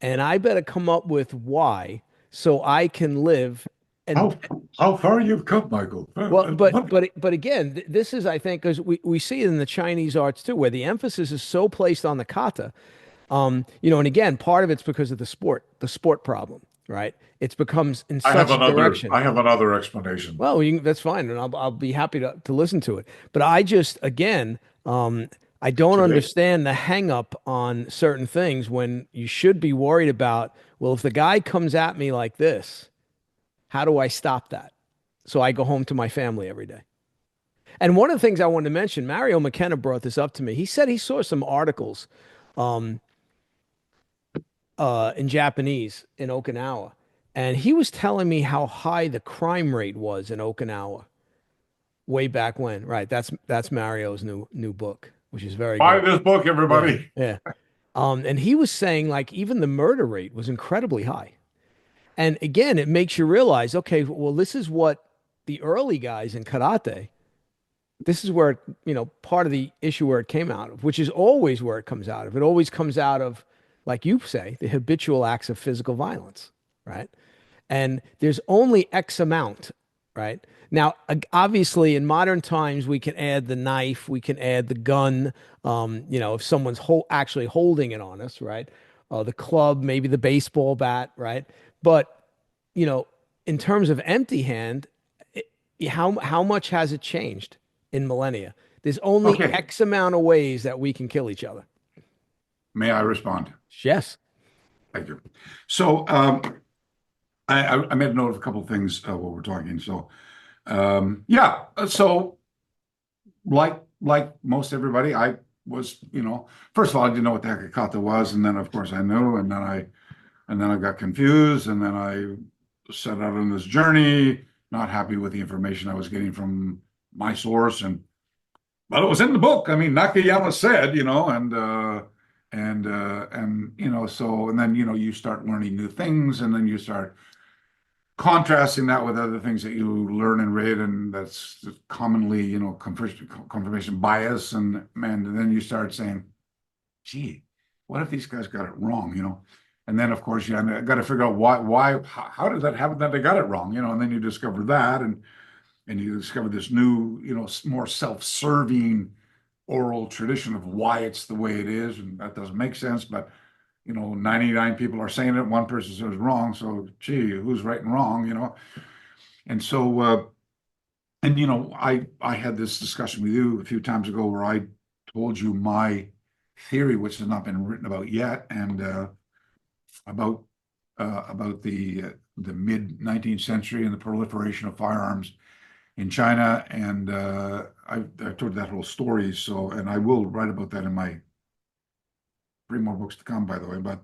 and I better come up with Y so I can live. And how far you've come, Michael. Well, but again, this is, I think, because we see it in the Chinese arts too, where the emphasis is so placed on the kata. And again, part of it's because of the sport problem, right? It's becomes in such a direction. I have another explanation. Well, that's fine, and I'll be happy to listen to it. But I just, again, I don't understand the hang up on certain things when you should be worried about, well, if the guy comes at me like this, how do I stop that? So I go home to my family every day. And one of the things I wanted to mention, Mario McKenna brought this up to me. He said he saw some articles in Japanese in Okinawa. And he was telling me how high the crime rate was in Okinawa way back when. Right. That's Mario's new book, which is very Buy good. this book, everybody. Yeah. And he was saying, like, even the murder rate was incredibly high. And again, it makes you realize, okay, well, this is what the early guys in karate, this is where, part of the issue where it came out of, which is always where it comes out of. It always comes out of, like you say, the habitual acts of physical violence, right? And there's only X amount, right? Now, obviously, in modern times, we can add the knife, we can add the gun, if someone's actually holding it on us, right? The club, maybe the baseball bat, right? But, in terms of empty hand, how much has it changed in millennia? There's only X amount of ways that we can kill each other. May I respond? Yes. Thank you. So I made a note of a couple of things while we're talking. So so like most everybody, I was, first of all, I didn't know what the heck a kata was, and then of course I knew, and then I got confused, and then I set out on this journey, not happy with the information I was getting from my source, but it was in the book. I mean, Nakayama said, and then you start learning new things, and then you start contrasting that with other things that you learn and read, and that's commonly, confirmation bias, and then you start saying, gee, what if these guys got it wrong, And then, of course, you got to figure out why, how did that happen that they got it wrong, and then you discover that, and you discover this new, more self-serving oral tradition of why it's the way it is, and that doesn't make sense, but 99 people are saying it, one person says wrong, so gee, who's right and wrong, And so, I had this discussion with you a few times ago where I told you my theory, which has not been written about yet, and about the mid 19th century and the proliferation of firearms in China, and I told that whole story. So, and I will write about that in my 3 more books to come, by the way. But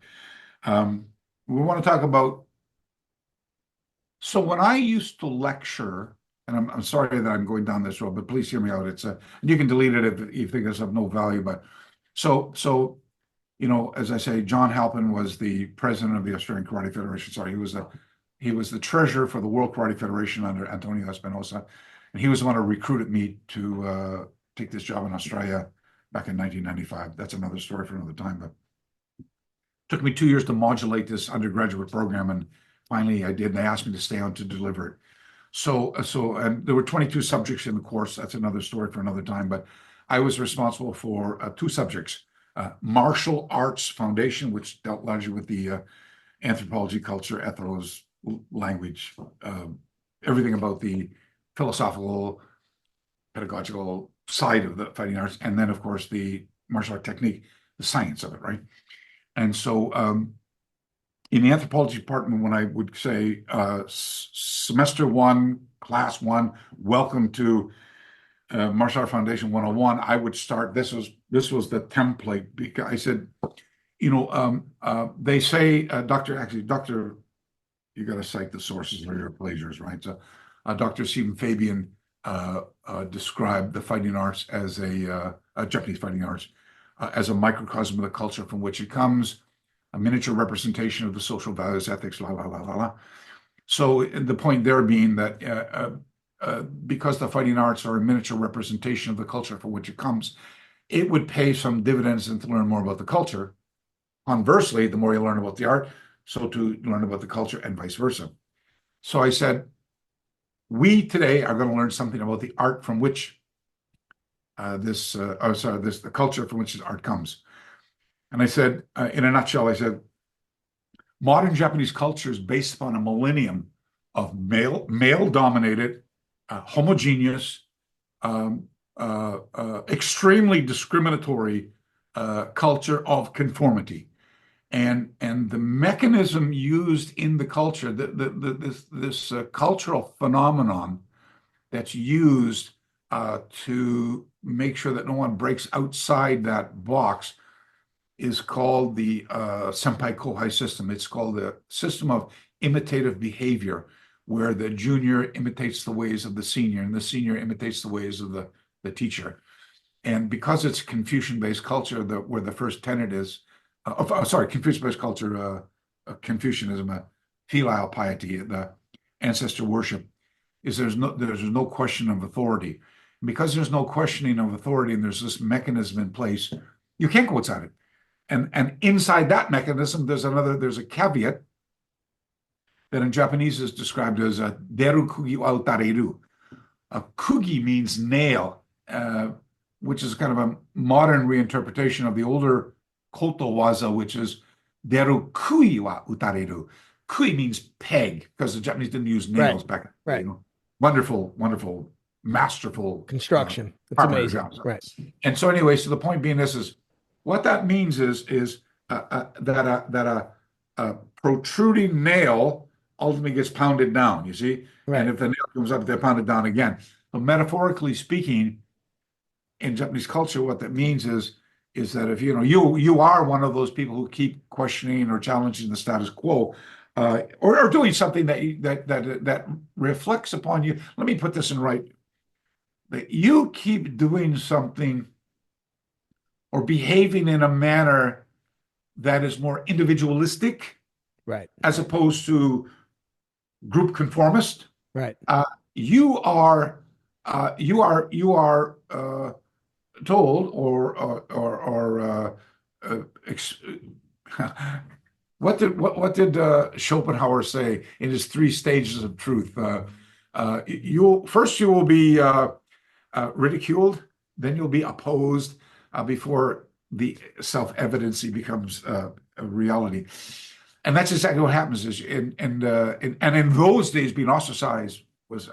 we want to talk about. So when I used to lecture, and I'm sorry that I'm going down this road, but please hear me out. It's you can delete it if you think it's of no value. But so as I say, John Halpin was the president of the Australian Karate Federation. Sorry, he was the he was the treasurer for the World Karate Federation under Antonio Espinosa, and he was the one who recruited me to take this job in Australia back in 1995. That's another story for another time, but it took me 2 years to modulate this undergraduate program, and finally I did, and they asked me to stay on to deliver it. And there were 22 subjects in the course. That's another story for another time, but I was responsible for 2 subjects. Martial Arts Foundation, which dealt largely with the anthropology, culture, ethos, language, everything about the philosophical, pedagogical side of the fighting arts, and then, of course, the martial art technique, the science of it, right? And so in the anthropology department, when I would say semester 1, class 1, welcome to Martial Art Foundation 101, I would start, this was the template, because I said, they say, Doctor, you got to cite the sources for your pleasures, right? So Dr. Stephen Fabian described the fighting arts as Japanese fighting arts, as a microcosm of the culture from which it comes, a miniature representation of the social values, ethics, la, la, la, la, la. So the point there being that because the fighting arts are a miniature representation of the culture from which it comes, it would pay some dividends and to learn more about the culture. Conversely, the more you learn about the art, so to learn about the culture and vice versa. So I said, we today are going to learn something about the art from which the culture from which this art comes. And I said, in a nutshell, I said, modern Japanese culture is based upon a millennium of male-dominated, homogeneous, extremely discriminatory culture of conformity. And the mechanism used in the culture, this cultural phenomenon that's used to make sure that no one breaks outside that box, is called the senpai-kohai system. It's called the system of imitative behavior, where the junior imitates the ways of the senior, and the senior imitates the ways of the teacher. And because it's Confucian-based culture, where the first tenet is, Confucian-based culture, Confucianism, filial piety, the ancestor worship, is there's no question of authority. And because there's no questioning of authority, and there's this mechanism in place, you can't go outside it. And inside that mechanism, there's a caveat that in Japanese is described as a deru kugi wa utareru. A kugi means nail, which is kind of a modern reinterpretation of the older koto waza, which is deru kui wa utareru. Kui means peg, because the Japanese didn't use nails back then. Right. Wonderful, masterful construction. It's amazing. Right. And so anyway, so the point being this is, what that means is that a protruding nail ultimately gets pounded down, you see? Right. And if the nail comes up, they're pounded down again. But metaphorically speaking, in Japanese culture, what that means is that if you are one of those people who keep questioning or challenging the status quo, or doing something that reflects upon you. Let me put this in right. That you keep doing something or behaving in a manner that is more individualistic, right, as opposed to group conformist, right. You are told what did Schopenhauer say in his 3 stages of truth? You will be ridiculed, then you'll be opposed, before the self-evidency becomes a reality. And that's exactly what happens. And in those days, being ostracized was,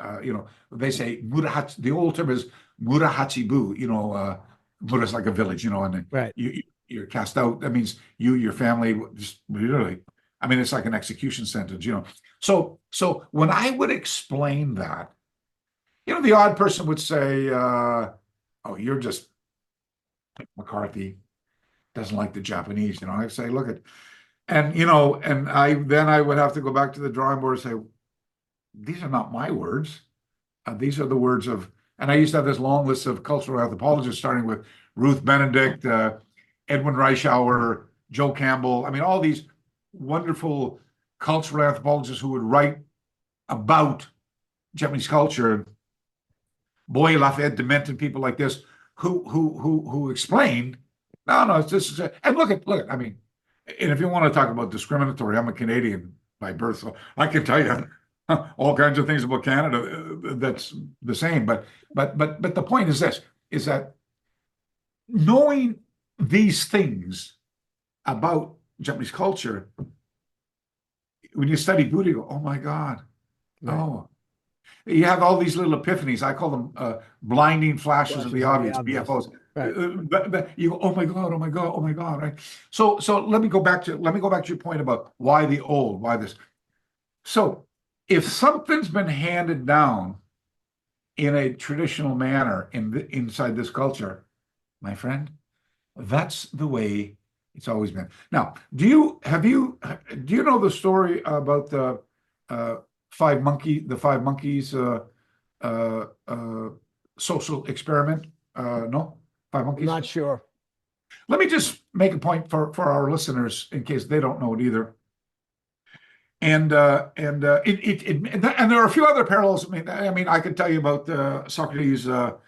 they say murahachi. The old term is murahachibu. Mura is like a village, and right. You're cast out. That means your family, just literally. I mean, it's like an execution sentence, So when I would explain that, the odd person would say, "Oh, you're just McCarthy doesn't like the Japanese." I'd say, "Look at," and I would have to go back to the drawing board and say, "These are not my words. These are the words of." And I used to have this long list of cultural anthropologists, starting with Ruth Benedict, Edwin Reischauer, Joe Campbell. I mean, all these wonderful cultural anthropologists who would write about Japanese culture, Boy Lafayette, Demented, people like this, who explained, no, this is it. And look at, I mean, and if you want to talk about discriminatory, I'm a Canadian by birth, so I can tell you all kinds of things about Canada that's the same. But the point is this, is that knowing these things about Japanese culture, when you study Buddha, you go, oh my God, no. You have all these little epiphanies. I call them blinding flashes of the obvious, BFOs. But you go, oh my God, oh my God, oh my God, right? So let me go back to your point about why the old, why this. So if something's been handed down in a traditional manner inside this culture, my friend, that's the way it's always been. Now, do you know the story about the five monkeys social experiment? No, five monkeys. I'm not sure. Let me just make a point for our listeners in case they don't know it either. And there are a few other parallels. I mean, I could tell you about Socrates or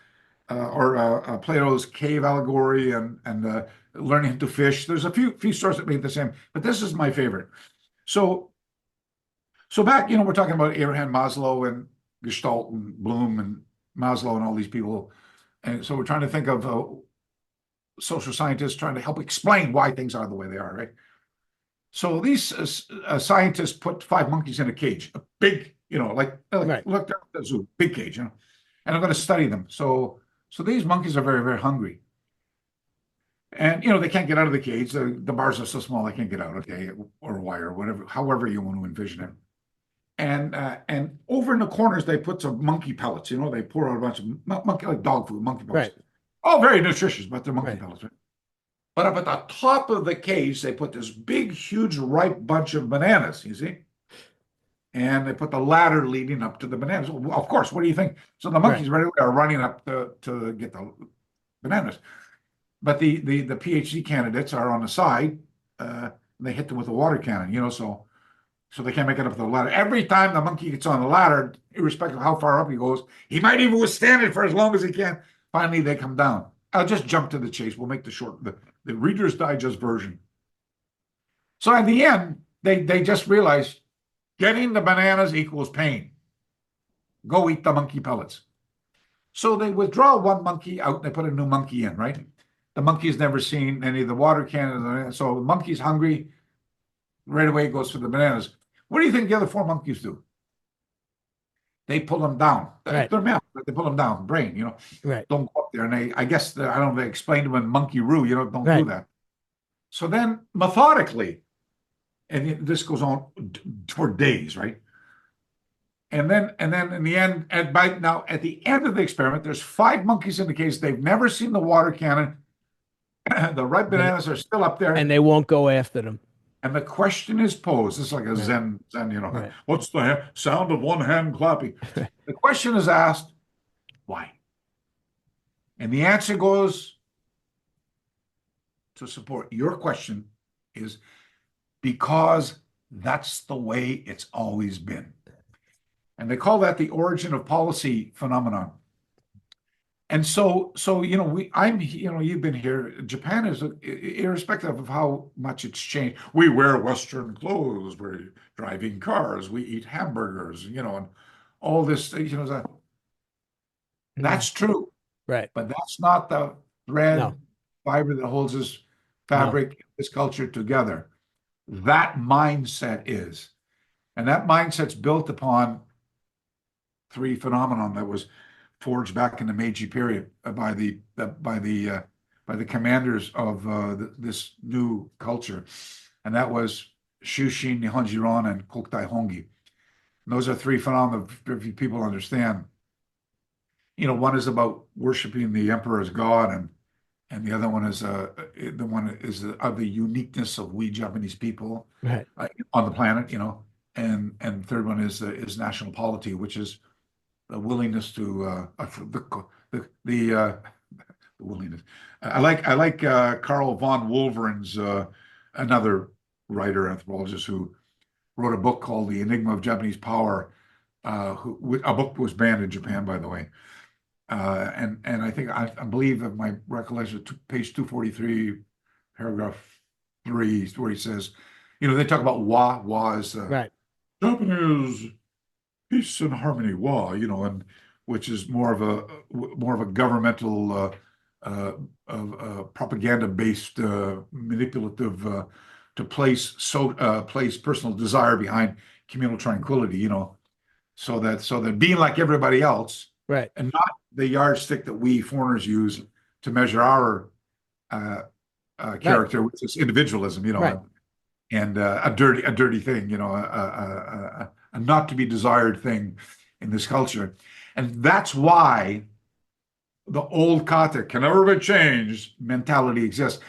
Plato's cave allegory and learning to fish. There's a few stories that make the same, but this is my favorite. So back, we're talking about Abraham Maslow and Gestalt and Bloom and Maslow and all these people. And so we're trying to think of social scientists trying to help explain why things are the way they are, right? So these scientists put five monkeys in a cage, a big, like look at the zoo, big cage, and I'm going to study them. So these monkeys are very, very hungry. And, they can't get out of the cage. The bars are so small, they can't get out, okay, or wire, whatever, however you want to envision it. And over in the corners, they put some monkey pellets. They pour out a bunch of monkey, like dog food, monkey pellets. Right. All very nutritious, but they're monkey pellets. Right? But up at the top of the cage, they put this big, huge, ripe bunch of bananas, you see? And they put the ladder leading up to the bananas. Well, of course, what do you think? So the monkeys right away are running up to get the bananas. But the PhD candidates are on the side. They hit them with a water cannon, so they can't make it up the ladder. Every time the monkey gets on the ladder, irrespective of how far up he goes, he might even withstand it for as long as he can. Finally, they come down. I'll just jump to the chase. We'll make the Reader's Digest version. So at the end, they just realized getting the bananas equals pain. Go eat the monkey pellets. So they withdraw one monkey out and they put a new monkey in, right? The monkey's never seen any of the water cannons. So the monkey's hungry. Right away it goes for the bananas. What do you think the other four monkeys do? They pull them down. Right. They're male, but they pull them down. Brain, Right. Don't go up there. And I guess, I don't know, they explained to them in monkey rule, don't do that. So then methodically, and this goes on for days, right? And then in the end, at the end of the experiment, there's five monkeys in the cage. They've never seen the water cannon. The ripe bananas are still up there. And they won't go after them. And the question is posed. It's like a Zen, what's the sound of one hand clapping? The question is asked, why? And the answer goes to support your question is because that's the way it's always been. And they call that the origin of policy phenomenon. And so you've been here. Japan is, irrespective of how much it's changed. We wear Western clothes. We're driving cars. We eat hamburgers. And all this. That's true. Right. But that's not the thread fiber that holds this fabric, this culture together. That mindset is, and that mindset's built upon three phenomenon that was forged back in the Meiji period by the commanders of this new culture, and that was Shushin, Nihonjiron, and Kokutai Hongi. And those are three phenomena if people understand. One is about worshiping the emperor as God, and the other one is of the uniqueness of we Japanese people on the planet, and the third one is national polity, which is the willingness to the willingness. I like Carl von Wolveren's another writer, anthropologist who wrote a book called The Enigma of Japanese Power. A book was banned in Japan, by the way. And I think I believe that my recollection, page 243, paragraph 3, where he says, they talk about wa. Wa is Right. Japanese peace and harmony, wa, and which is more of a governmental propaganda-based manipulative to place personal desire behind communal tranquility, so that being like everybody else, right, and not the yardstick that we foreigners use to measure our character, which is individualism, right. and a dirty thing, a not to be desired thing in this culture. And that's why the old kata can never be changed mentality exists.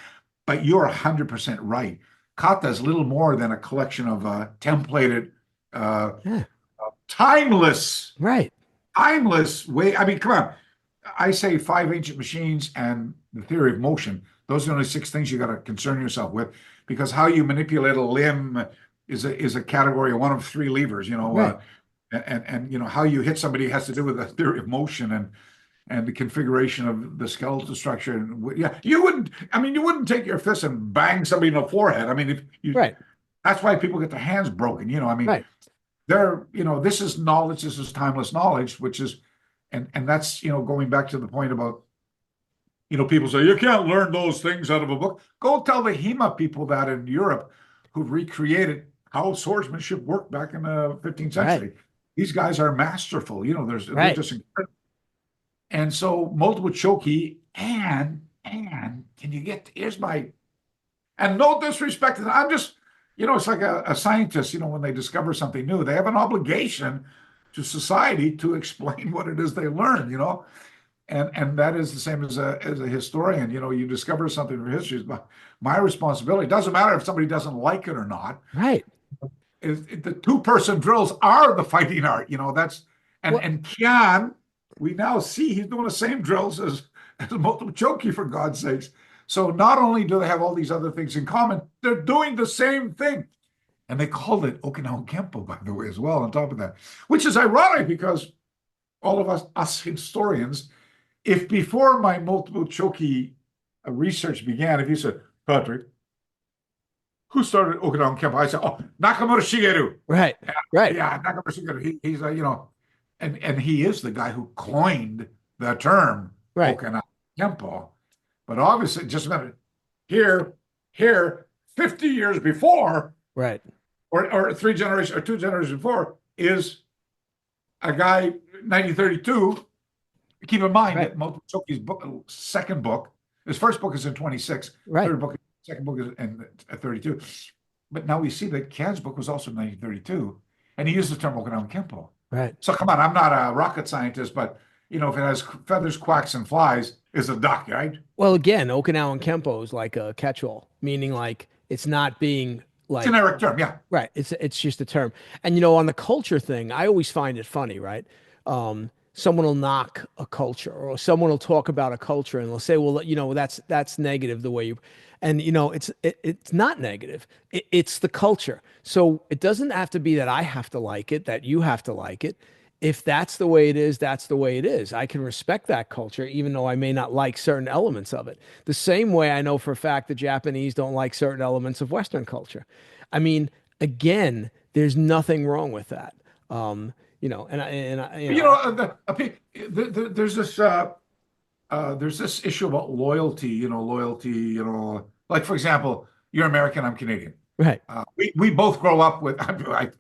But you're 100% right. Kata is little more than a collection of templated, timeless way. I mean, come on. I say 5 ancient machines and the theory of motion. Those are the only 6 things you got to concern yourself with, because how you manipulate a limb is a category of 1 of 3 levers, Right. And how you hit somebody has to do with the theory of motion and the configuration of the skeletal structure. And you wouldn't take your fist and bang somebody in the forehead. I mean, that's why people get their hands broken. This is knowledge. This is timeless knowledge, which is, and that's, going back to the point about, people say, you can't learn those things out of a book. Go tell the HEMA people that in Europe who've recreated how swordsmanship worked back in the 15th century. Right. These guys are masterful. They're just incredible. And so Motobu Choki and can you get, and no disrespect, I'm just, it's like a scientist, when they discover something new, they have an obligation to society to explain what it is they learn, and that is the same as a historian. You discover something from history. My responsibility. It doesn't matter if somebody doesn't like it or not. Right. The 2-person drills are the fighting art. And Kian, we now see he's doing the same drills as Motobu Choki, for God's sakes. So not only do they have all these other things in common, they're doing the same thing. And they called it Okinawan Kempo, by the way, as well, on top of that, which is ironic because all of us historians, if before my Motobu Choki research began, if you said, Patrick, who started Okinawan Kempo? I said, Nakamura Shigeru. Right. Yeah, Nakamura Shigeru. He's and he is the guy who coined the term Okinawan Kempo. But obviously, just a minute, here, 50 years before, right, or 2 generations before, is a guy, 1932. Keep in mind that Motobu Choki's second book, his first book is in 26, second book is in 32. But now we see that Kian's book was also in 1932, and he used the term Okinawan Kempo. Right. So come on, I'm not a rocket scientist, but if it has feathers, quacks, and flies, it's a duck, right? Well, again, Okinawan Kempo is like a catch-all, meaning like it's not being like generic term, yeah. Right. It's just a term. And on the culture thing, I always find it funny, right? Someone will knock a culture, or someone will talk about a culture, and they'll say, well, that's negative the way you, and it's not negative. It's the culture. So it doesn't have to be that I have to like it, that you have to like it. If that's the way it is, that's the way it is. I can respect that culture, even though I may not like certain elements of it. The same way I know for a fact the Japanese don't like certain elements of Western culture. I mean, again, there's nothing wrong with that. There's this issue about loyalty. Like, for example, you're American, I'm Canadian. Right. We both grow up with. I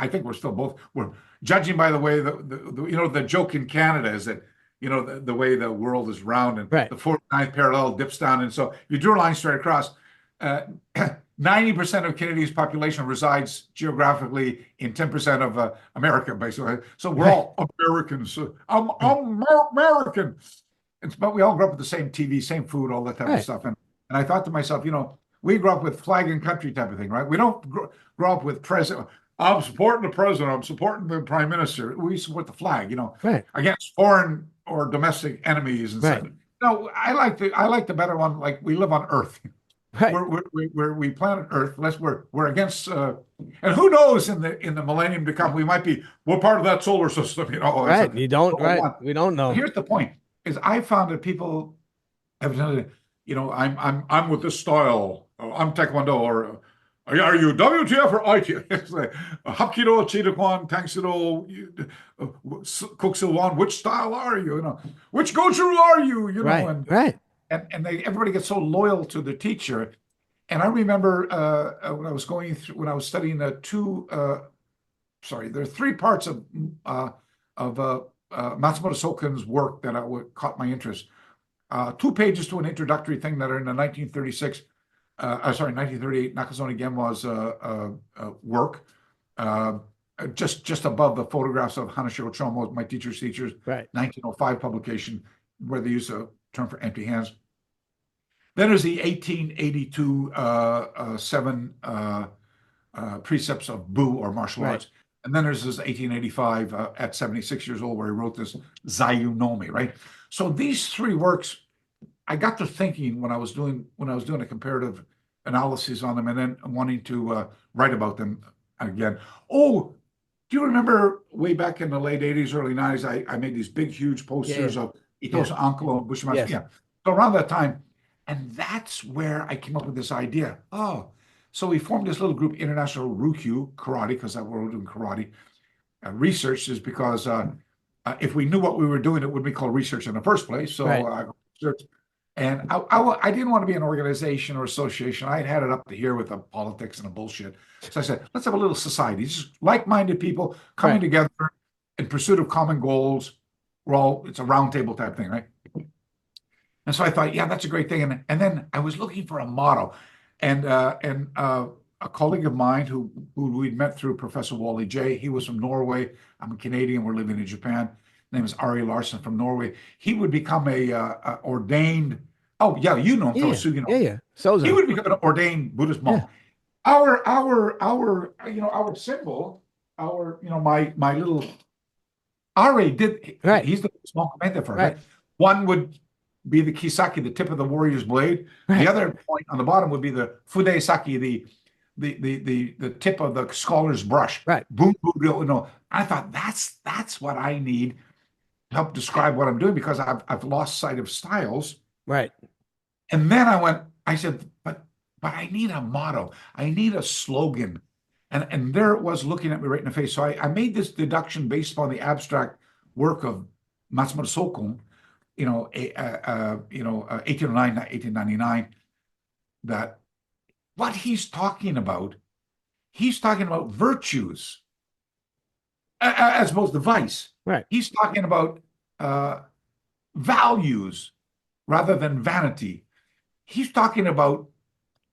think we're still both. We're judging by the way the joke in Canada is that the way the world is round and the 49th parallel dips down, and so you drew a line straight across. 90% of Canada's population resides geographically in 10% of America, basically. So we're all Americans. I'm American. But we all grew up with the same TV, same food, all that type of stuff. And I thought to myself, we grew up with flag and country type of thing, right? We don't grow up with president. I'm supporting the president. I'm supporting the prime minister. We support the flag, against foreign or domestic enemies and stuff. No, I like the better one. Like, we live on Earth. Right. we planet Earth. We're against, and who knows in the millennium to come, we're part of that solar system, you know. Right. You don't, right. We don't know. Here's the point: is I found that people evidently, you know, I'm with this style. I'm Taekwondo, or are you WTF or IT? It's like Hapkido, Chitakwan, Tangshido, Kuksilwan. Which style are you? You know, which Goju are you? You know, Right. and Right. everybody gets so loyal to the teacher. And I remember when I was studying there are three parts of Matsumura Sōkon's work that caught my interest. 2 pages to an introductory thing that are in the 1938 Nakazone Genwa's work, just above the photographs of Hanashiro Chômo, my teacher's teachers, right. 1905 publication, where they use a term for empty hands. Then there's the 1882 7 precepts of Bu, or martial arts. And then there's this 1885 at 76 years old, where he wrote this Zayu no Mi, right? So these 3 works, I got to thinking when I was doing a comparative analysis on them, and then wanting to write about them again. Oh, do you remember way back in the late 80s, early 90s, I made these big, huge posters of Itosu Ankō and Bushimasu. Yes. Yeah. So around that time, and that's where I came up with this idea. Oh, so we formed this little group, International Ryukyu Karate, because that we're doing karate. Research is because if we knew what we were doing, it wouldn't be called research in the first place. So research. And I didn't want to be an organization or association. I had it up to here with the politics and the bullshit. So I said, let's have a little society. Just like-minded people coming together in pursuit of common goals. It's a roundtable type thing, right? And so I thought, yeah, that's a great thing. And then I was looking for a motto. And a colleague of mine who we'd met through Professor Wally J. He was from Norway. I'm a Canadian. We're living in Japan. His name is Ari Larson from Norway. He would become a ordained. Oh yeah, you know him from Sugino. Yeah. So he would become an ordained Buddhist monk. Yeah. Our symbol, my little Ari did. Right. He's the small commander for it. Right. One would be the kisaki, the tip of the warrior's blade. Right. The other point on the bottom would be the fude saki, the tip of the scholar's brush. Right. Boom, boom, you know. I thought that's what I need to help describe what I'm doing, because I've lost sight of styles. Right. And then I said, but I need a motto. I need a slogan. And there it was, looking at me right in the face. So I made this deduction based upon the abstract work of Matsumura Sōkon, 1809, 1899, that what he's talking about virtues as opposed to vice. Right. He's talking about values rather than vanity. He's talking about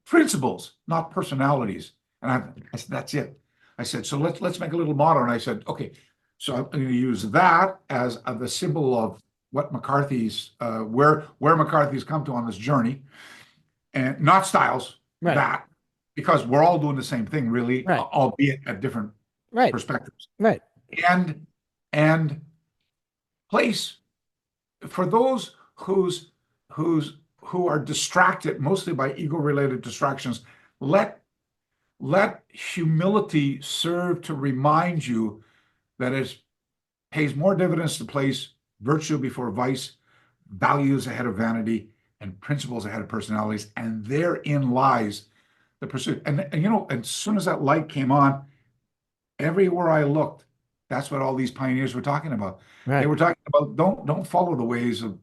principles, not personalities. And I said, that's it. I said, so let's make a little motto. And I said, okay, so I'm going to use that as the symbol of what McCarthy's, where McCarthy's come to on this journey, and not styles, that, because we're all doing the same thing, really, albeit at different perspectives. Right. And place for those who are distracted, mostly by ego-related distractions. Let humility serve to remind you that it pays more dividends to place virtue before vice, values ahead of vanity, and principles ahead of personalities. And therein lies the pursuit. And as soon as that light came on, everywhere I looked, that's what all these pioneers were talking about. Right. They were talking about don't follow the ways of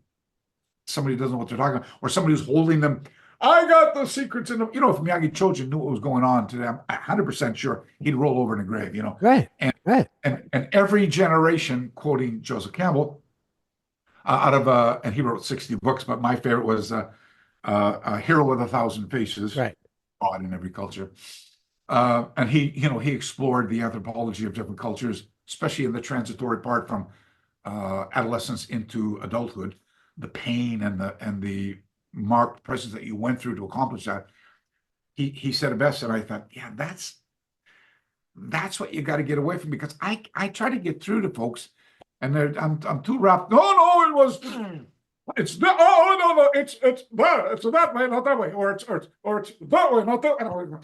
somebody who doesn't know what they're talking about, or somebody who's holding them. I got the secrets in them. If Miyagi Chojin knew what was going on today, I'm 100% sure he'd roll over in a grave, Right. And every generation, quoting Joseph Campbell, out of and he wrote 60 books, but my favorite was A Hero with 1,000 Faces. Right. Odd in every culture. And he explored the anthropology of different cultures, especially in the transitory part from adolescence into adulthood, the pain and the marked presence that you went through to accomplish that. He said it best, and I thought, yeah, that's what you got to get away from, because I try to get through to folks, and I'm too wrapped. No, it was it's that, oh, no, it's that way, not that way, or it's that way, not that way.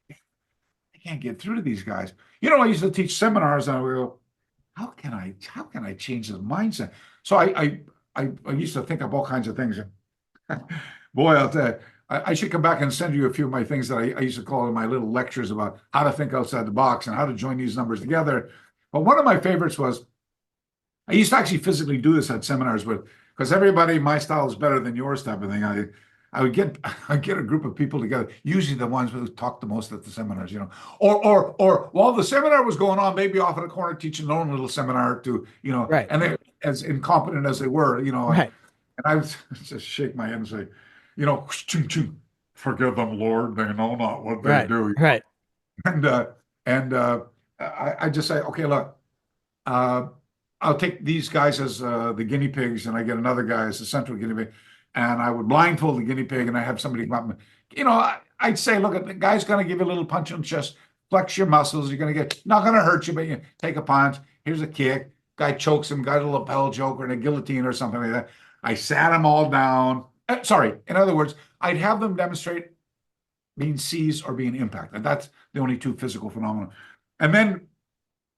I can't get through to these guys. I used to teach seminars, and I would go, how can I change the mindset? So I used to think of all kinds of things. Boy, I'll tell you, I should come back and send you a few of my things that I used to call in my little lectures about how to think outside the box and how to join these numbers together. But one of my favorites was, I used to actually physically do this at seminars because everybody, my style is better than yours type of thing. I'd get a group of people together, usually the ones who talk the most at the seminars, or while the seminar was going on, maybe off in a corner teaching their own little seminar to, Right. and they, as incompetent as they were, Right. and I would just shake my head and say, forgive them, Lord, they know not what they Right. do. Right. And I just say, okay, look, I'll take these guys as the guinea pigs, and I get another guy as the central guinea pig, and I would blindfold the guinea pig, and I have somebody come up. I'd say, look, the guy's going to give you a little punch on the chest, flex your muscles. You're going to get, not going to hurt you, but you take a punch. Here's a kick. Guy chokes him. Got a lapel joke or a guillotine or something like that. I sat them all down. In other words, I'd have them demonstrate being seized or being impacted. That's the only two physical phenomena. And then,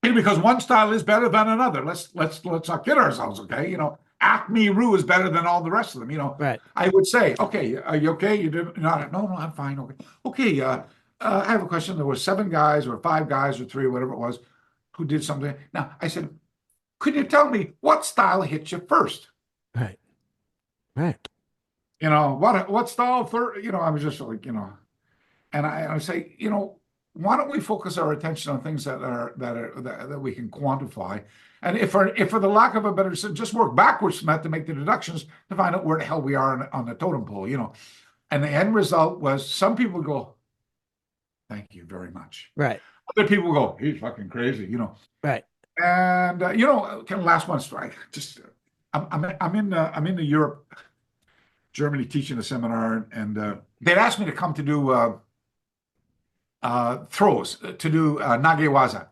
because one style is better than another, let's not kid ourselves, okay? Acme Roo is better than all the rest of them. Right. I would say, okay, are you okay? You didn't? No, I'm fine. Okay. I have a question. There were 7 guys or 5 guys or 3, whatever it was, who did something. Now I said, could you tell me what style hit you first? Right. Right. What style third? I was just like, and I say, why don't we focus our attention on things that we can quantify, and if for the lack of a better term, just work backwards from that to make the deductions to find out where the hell we are on the totem pole, And the end result was some people go, "Thank you very much." Right. Other people go, "He's fucking crazy," Right. And kind of last one strike. Just I'm in Europe, Germany, teaching a seminar, and they'd asked me to come to do throws, to do nagewaza,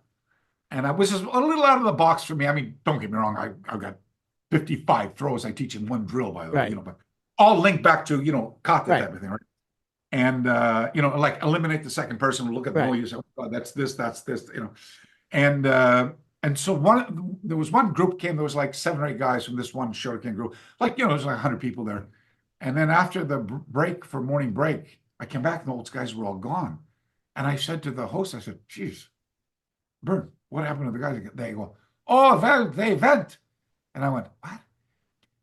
and I was just a little out of the box for me. I mean, don't get me wrong, I've got 55 throws I teach in one drill, by the way, but all linked back to kata type of thing, right? And like eliminate the second person, look at the whole, you say, oh, that's this, and so there was one group came, there was like 7 or 8 guys from this one Shotokan group, there's like 100 people there. And then after the break for morning break, I came back and those guys were all gone. And I said to the host, I said, geez, Bern, what happened to the guys? They go, oh, well, they went. And I went, what?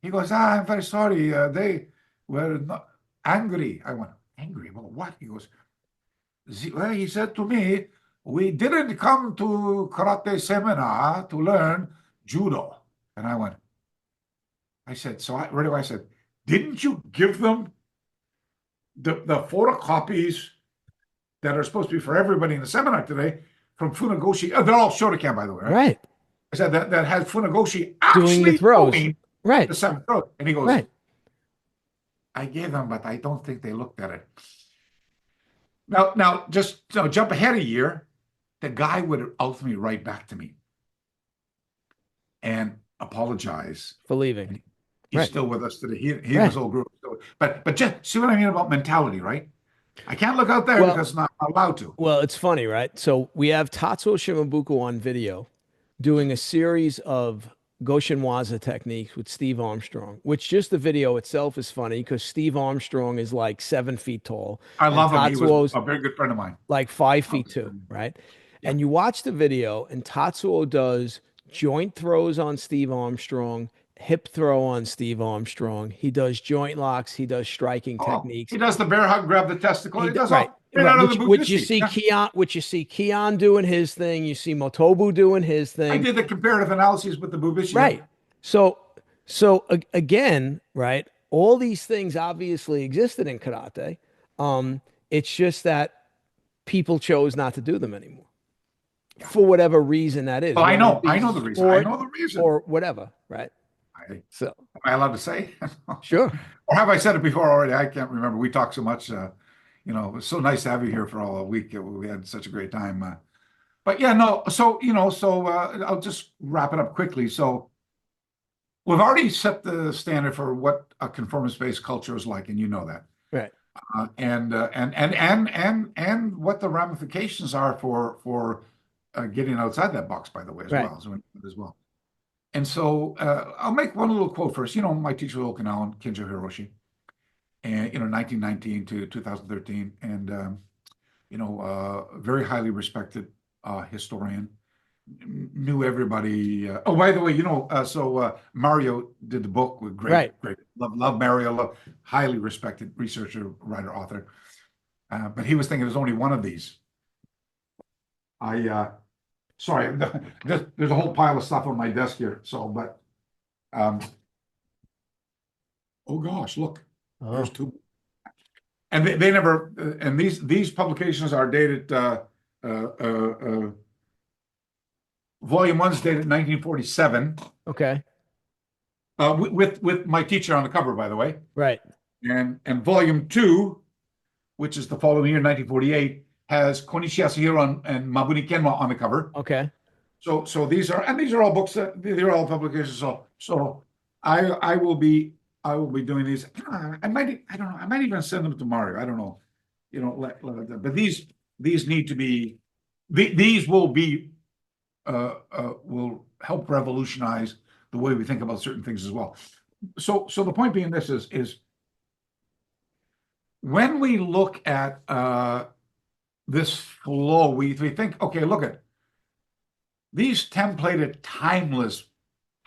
He goes, I'm very sorry. They were not angry. I went, angry? Well, what? He goes, well, he said to me, we didn't come to karate seminar to learn judo. And I said, right away I said, didn't you give them the photocopies that are supposed to be for everybody in the seminar today from Funagoshi? They're all Shotokan, by the way. Right. I said that has Funagoshi actually doing the throws. The 7 throws. And he goes, right. I gave them, but I don't think they looked at it. Now, just jump ahead a year. The guy would ultimately write back to me and apologize for leaving. He's still with us today. He and his whole group. But just see what I mean about mentality, right? I can't look out there because I'm not allowed to. Well, it's funny, right? So we have Tatsuo Shimabuku on video doing a series of Goshinwaza techniques with Steve Armstrong, which just the video itself is funny because Steve Armstrong is like 7 feet tall. I love him. He was a very good friend of mine. Like 5 feet 2, right? Yeah. And you watch the video and Tatsuo does joint throws on Steve Armstrong, hip throw on Steve Armstrong. He does joint locks. He does striking techniques. He does the bear hug, grab the testicle. He does right. Which you see Keon doing his thing. You see Motobu doing his thing. I did the comparative analysis with the Bubishi. Right. So again, right, all these things obviously existed in karate. It's just that people chose not to do them anymore. For whatever reason that is. Well, I know the reason. I know the reason. Or whatever, right? Am I allowed to say? Sure. Or have I said it before already? I can't remember. We talked so much. It was so nice to have you here for all a week. We had such a great time. But yeah, no. So I'll just wrap it up quickly. So we've already set the standard for what a conformist-based culture is like, and you know that. Right. And what the ramifications are for getting outside that box, by the way, as Right. well. And so I'll make one little quote first. You know, my teacher was Okinawan, Kinjō Hiroshi, and 1919 to 2013, and very highly respected historian. Knew everybody. Oh, by the way, Mario did the book with great. Love Mario, highly respected researcher, writer, author. But he was thinking there's only one of these. Sorry, there's a whole pile of stuff on my desk here. Oh gosh, look, there's two. And they never. And these publications are dated. Volume 1's dated 1947. Okay. With my teacher on the cover, by the way. Right. And Volume 2, which is the following year, 1948, has Konishi Yasuhiro and Mabuni Kenma on the cover. Okay. So these are all books they're all publications. So I will be doing these. I might even send them to Mario. I don't know. But these need to be. These will be. Will help revolutionize the way we think about certain things as well. So the point being this is when we look at this flow, we think, okay, look at these templated, timeless,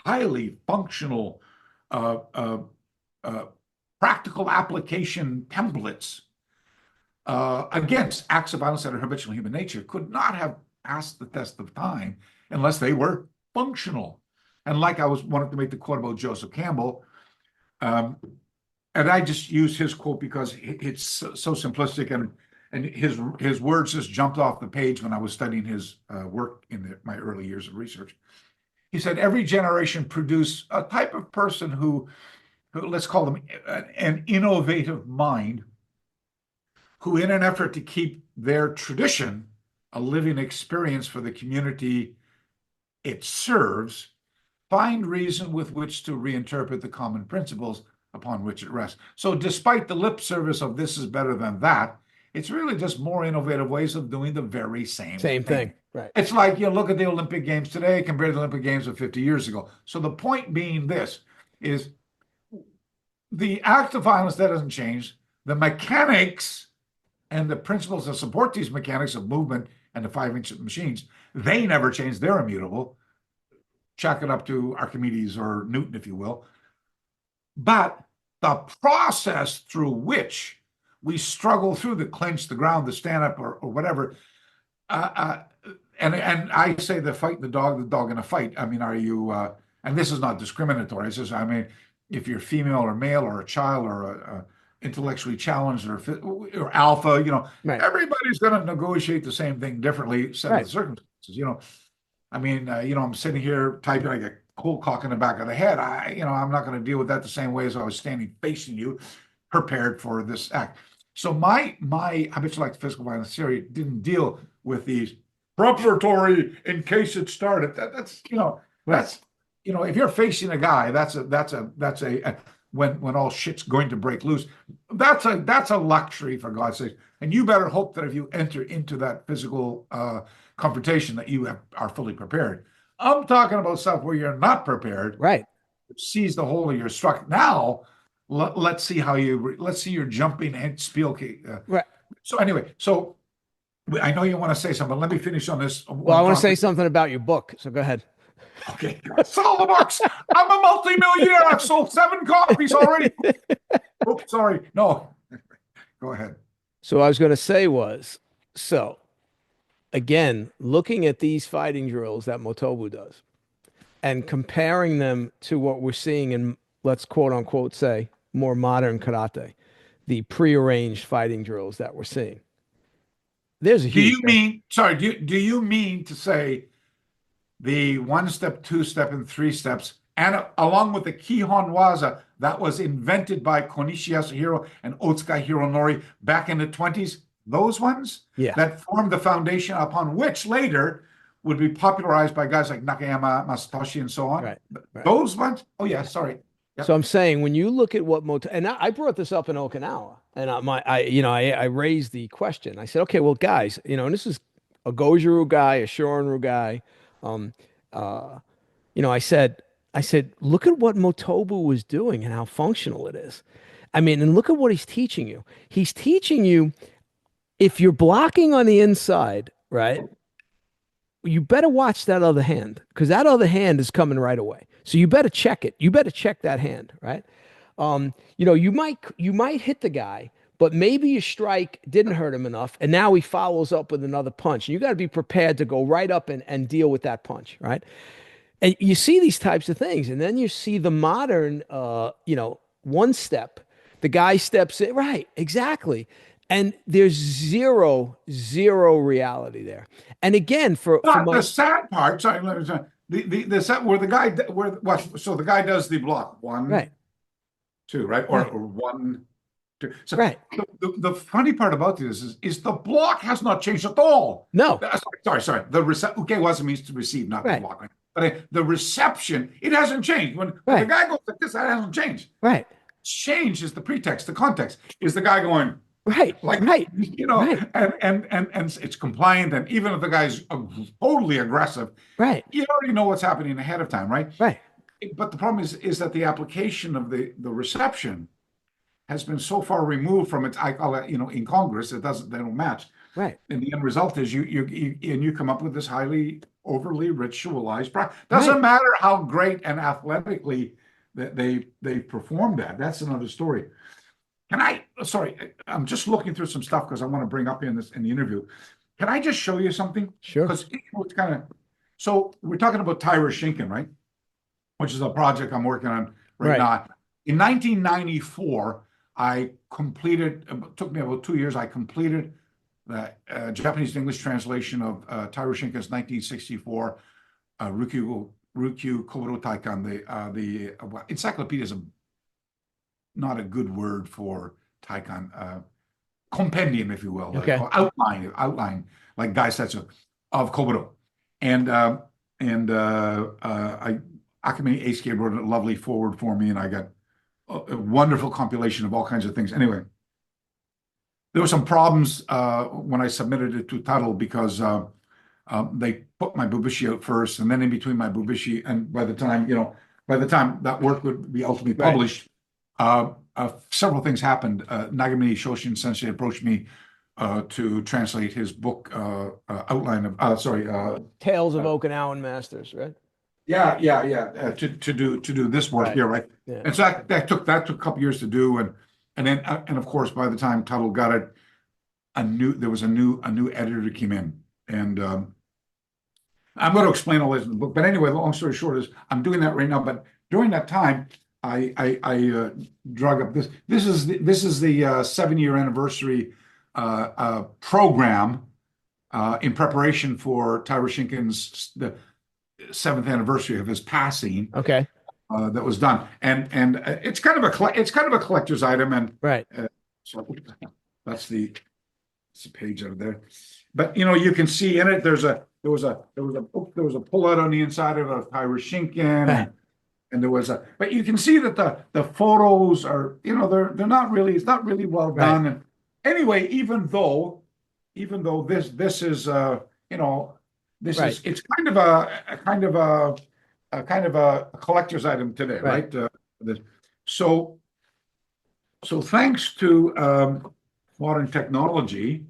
highly functional, practical application templates against acts of violence that are habitual human nature could not have passed the test of time unless they were functional. And like I wanted to make the quote about Joseph Campbell, and I just use his quote because it's so simplistic, and his words just jumped off the page when I was studying his work in my early years of research. He said, every generation produced a type of person who let's call them an innovative mind, who in an effort to keep their tradition a living experience for the community it serves, find reason with which to reinterpret the common principles upon which it rests. So despite the lip service of this is better than that, it's really just more innovative ways of doing the very same thing. Right. It's like, look at the Olympic Games today compared to the Olympic Games of 50 years ago. So the point being this is the act of violence, that doesn't change. The mechanics and the principles that support these mechanics of movement and the 5-inch machines, they never change. They're immutable. Chalk it up to Archimedes or Newton, if you will. But the process through which we struggle through the clinch, the ground, the stand-up, or whatever, and I say the fight the dog in a fight. I mean, are you, and this is not discriminatory. It's just, I mean, if you're female or male or a child or a intellectually challenged or alpha, right. Everybody's going to negotiate the same thing differently, set of circumstances. I mean, I'm sitting here typing, I get cold cock in the back of the head. I'm not going to deal with that the same way as I was standing facing you, prepared for this act. So my habitual act of physical violence theory didn't deal with these preparatory in case it started. That's if you're facing a guy, that's a when all shit's going to break loose, that's a luxury, for God's sake. And you better hope that if you enter into that physical confrontation that you are fully prepared. I'm talking about stuff where you're not prepared. Right. Seize the whole of your struck. Now, let's see your jumping and spiel. Right. So anyway, I know you want to say something. Let me finish on this. Well, I want to say something about your book. So go ahead. Okay, sell the books. I'm a multi-millionaire. I've sold 7 copies already. Oops, sorry. No, go ahead. So I was going to say again, looking at these fighting drills that Motobu does and comparing them to what we're seeing in, let's quote unquote say, more modern karate, the prearranged fighting drills that we're seeing. There's a huge. Do you mean to say the 1-step, 2-step, and 3 steps, and along with the Kihon Waza that was invented by Konishi Yasuhiro and Otsuka Hironori back in the 20s, those ones that formed the foundation upon which later would be popularized by guys like Nakayama, Masatoshi, and so on. Right. Those ones. Oh yeah, sorry. Yep. So I'm saying when you look at what and I brought this up in Okinawa, and I raised the question. I said, okay, well, guys, and this is a Goju guy, a Shorin guy. I said, look at what Motobu was doing and how functional it is. I mean, and look at what he's teaching you. He's teaching you if you're blocking on the inside, right? You better watch that other hand because that other hand is coming right away. So you better check it. You better check that hand, right? You might hit the guy, but maybe your strike didn't hurt him enough, and now he follows up with another punch. And you got to be prepared to go right up and deal with that punch, right? And you see these types of things, and then you see the modern, one step. The guy steps in, right? Exactly. And there's zero reality there. And again, the sad part, sorry, the set where the guy so the guy does the block 1, right, 2, right, or 1, 2. So right. The funny part about this is the block has not changed at all. No, sorry. The uke means to receive, not the block. Right? But the reception, it hasn't changed. When the guy goes like this, that hasn't changed. Right. Change is the pretext. The context is the guy going. Right. And it's compliant. And even if the guy's totally aggressive, right, you already know what's happening ahead of time, right? Right. But the problem is that the application of the reception has been so far removed from its, I call it, incongruous. They don't match. Right. And the end result is you come up with this highly overly ritualized practice. Doesn't matter how great and athletically they perform that. That's another story. I'm just looking through some stuff because I want to bring up in the interview. Can I just show you something? Sure. Because it's kind of, so we're talking about Taira Shinken, right? Which is a project I'm working on right now. In 1994, I completed, it took me about 2 years, I completed the Japanese to English translation of Taira Shinken's 1964 Ryukyu Kobudo Taikan. The encyclopedia is not a good word for Taikan, compendium, if you will, okay. outline, like Daisetsu of Kobudo. And Akame Eisuke wrote a lovely forward for me, and I got a wonderful compilation of all kinds of things. Anyway, there were some problems when I submitted it to Tuttle because they put my bubishi out first, and then in between my bubishi, and by the time that work would be ultimately published, several things happened. Nagamine Shoshin Sensei approached me to translate his book outline of Tales of Okinawan Masters, right? To do this work here, right? Yeah. And so that took a couple years to do, and then of course by the time Tuttle got it, there was a new editor that came in, and I'm going to explain all this in the book. But anyway, the long story short is I'm doing that right now. But during that time, I drug up this. This is the 7-year anniversary program in preparation for Taira Shinken's the 7th anniversary of his passing. Okay. That was done, and it's kind of a collector's item, and so that's the page out of there. But you can see in it there was a pullout on the inside of a Taira Shinken. And there was but you can see that the photos are, they're not really, it's not really well done. And anyway, even though this is, it's kind of a collector's item today, right? So thanks to modern technology,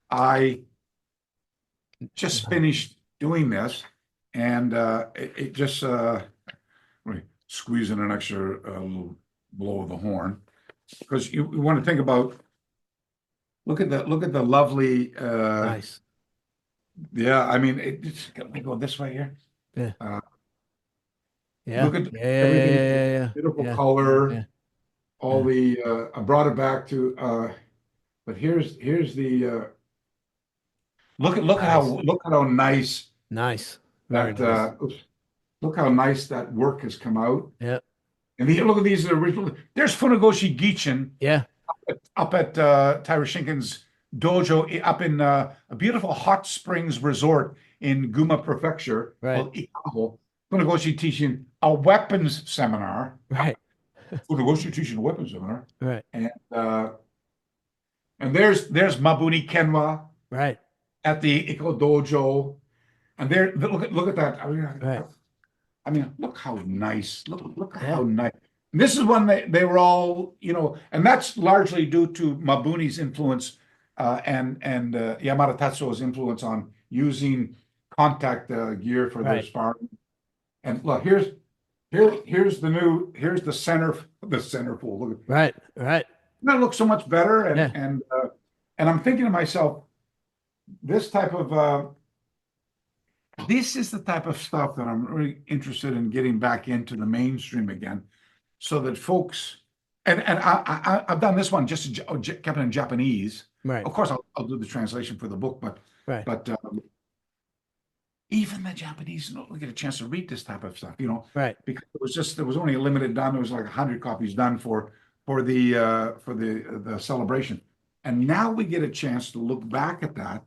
I just finished doing this. And it just squeeze in an extra little blow of the horn, because you want to think about. Look at the lovely. Nice. Yeah, I mean, let me go this way here. Yeah. Look at everything. Beautiful color. Yeah. All the. I brought it back to. But here's the. Look at how nice. Nice. Look how nice that work has come out. Yeah. And look at these original. There's Funagoshi Gichin. Yeah. Up at Taira Shinken's dojo up in a beautiful hot springs resort in Guma Prefecture called Ikaho. Funagoshi teaching a weapons seminar. Right. Funagoshi teaching a weapons seminar. Right. And there's Mabuni Kenwa Right. at the Iko Dojo. And there, look at that. I mean, look how nice. Look how nice. And this is when they were all, and that's largely due to Mabuni's influence and Yamada Tatsuo's influence on using contact gear for their sparring. And look, here's the centerfold. Look at Right. that looks so much better. And I'm thinking to myself, this is the type of stuff that I'm really interested in getting back into the mainstream again, so that folks, and I've done this one just kept it in Japanese. Right. Of course, I'll do the translation for the book, but even the Japanese don't get a chance to read this type of stuff, Right. Because there was only a limited done. There was like 100 copies done for the celebration, and now we get a chance to look back at that,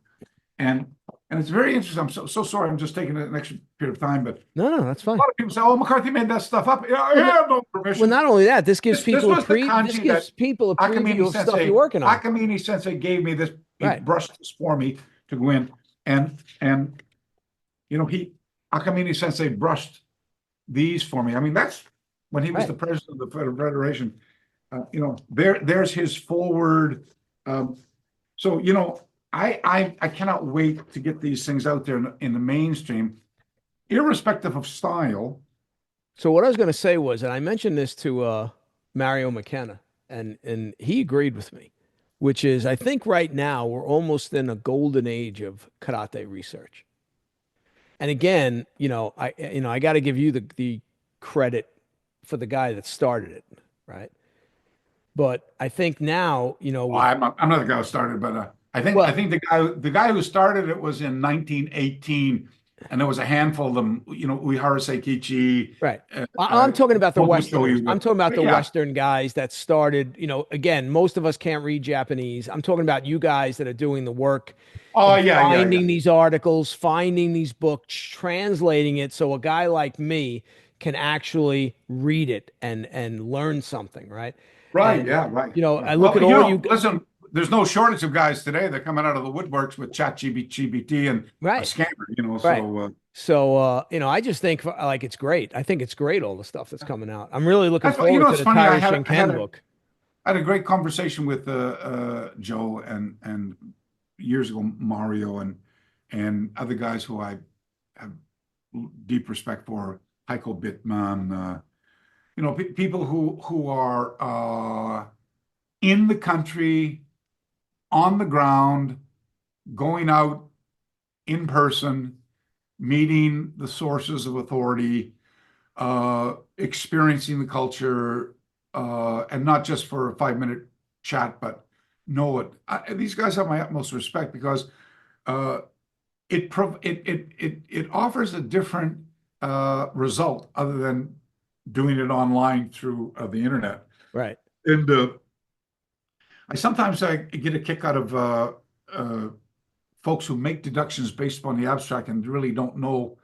and it's very interesting. I'm so sorry. I'm just taking an extra period of time, but no, that's fine. a lot of people say, "Oh, McCarthy made that stuff up." Yeah, I have no permission. Well, not only that, this gives people a preview of stuff you're working on. Akamine Sensei gave me this. He brushed this for me to go in, and Akamine Sensei brushed these for me. I mean, that's when he was the president of the Federation. There's his forward. I cannot wait to get these things out there in the mainstream, irrespective of style. So what I was going to say was, and I mentioned this to Mario McKenna, and he agreed with me, which is, I think right now we're almost in a golden age of karate research. And again, I got to give you the credit for the guy that started it, right? But I think now, I'm not the guy who started, but I think the guy who started it was in 1918, and there was a handful of them. Uehara Seikichi. Right. I'm talking about the Westerners. I'm talking about the Yeah. Western guys that started. Again, most of us can't read Japanese. I'm talking about you guys that are doing the work. Oh yeah, finding these articles, finding these books, translating it so a guy like me can actually read it and learn something, right? Right. And, yeah. Right. I look at all you. Listen, there's no shortage of guys today that are coming out of the woodworks with ChatGPT and a scanner. So I just think like it's great. I think it's great, all the stuff that's coming out. I'm really looking forward to the funny, Tire Shinken book. I had a great conversation with Joe and years ago Mario and other guys who I have deep respect for, Heiko Bittman, people who are in the country, on the ground, going out in person, meeting the sources of authority, experiencing the culture, and not just for a 5-minute chat, but know it. These guys have my utmost respect because it offers a different result other than doing it online through the internet. Right. And sometimes I get a kick out of folks who make deductions based upon the abstract and really don't know.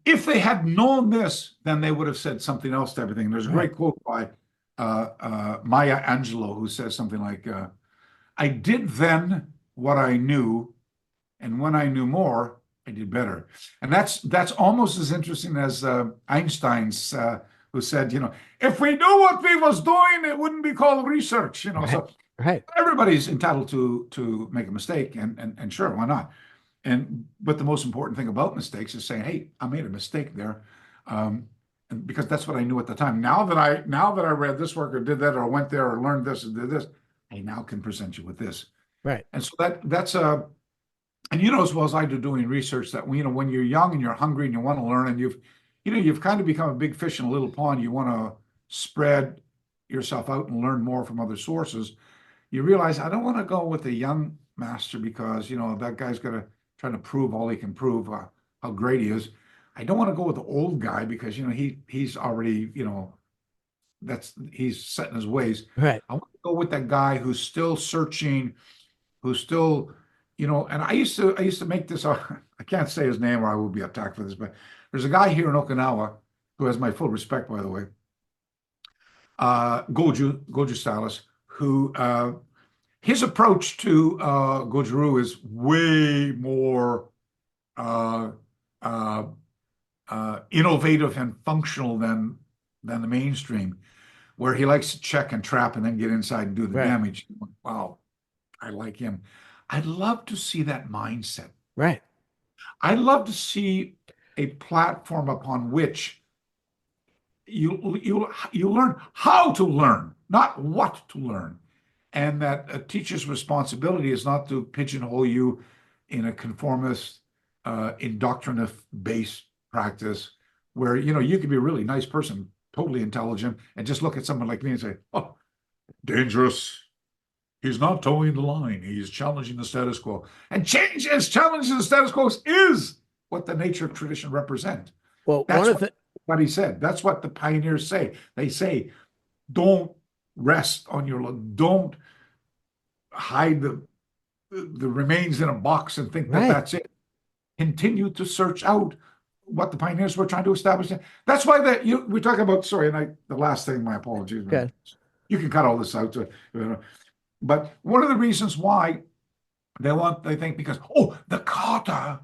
If they had known this, then they would have said something else to everything. There's a great quote by Maya Angelou, who says something like, I did then what I knew, and when I knew more, I did better. And that's almost as interesting as Einstein's, who said, if we knew what we was doing, it wouldn't be called research. So everybody's entitled to make a mistake, and sure, why not? But the most important thing about mistakes is saying, hey, I made a mistake there. And because that's what I knew at the time. Now that I read this work or did that or went there or learned this or did this, I now can present you with this. Right. And so that's and as well as I do doing research that when you're young and you're hungry and you want to learn and you've kind of become a big fish in a little pond, you want to spread yourself out and learn more from other sources. You realize I don't want to go with a young master because that guy's got to try to prove all he can prove how great he is. I don't want to go with the old guy because he's already he's set in his ways. Right. I want to go with that guy who's still searching, who's still, and I used to make this, I can't say his name or I will be attacked for this, but there's a guy here in Okinawa who has my full respect, by the way, Goju stylist, who, his approach to Goju-ryu is way more innovative and functional than the mainstream, where he likes to check and trap and then get inside and do the damage. Wow, I like him. I'd love to see that mindset. Right. I'd love to see a platform upon which you learn how to learn, not what to learn. And that a teacher's responsibility is not to pigeonhole you in a conformist, indoctrinative-based practice where, you could be a really nice person, totally intelligent, and just look at someone like me and say, oh, dangerous. He's not towing the line. He's challenging the status quo. And challenging the status quo is what the nature of tradition represent. Well, that's what he said. That's what the pioneers say. They say, don't rest on your, don't hide the remains in a box and think that that's it. Continue to search out what the pioneers were trying to establish. That's why we talk about, sorry, and the last thing, my apologies. Okay. You can cut all this out. But one of the reasons why they think because, the kata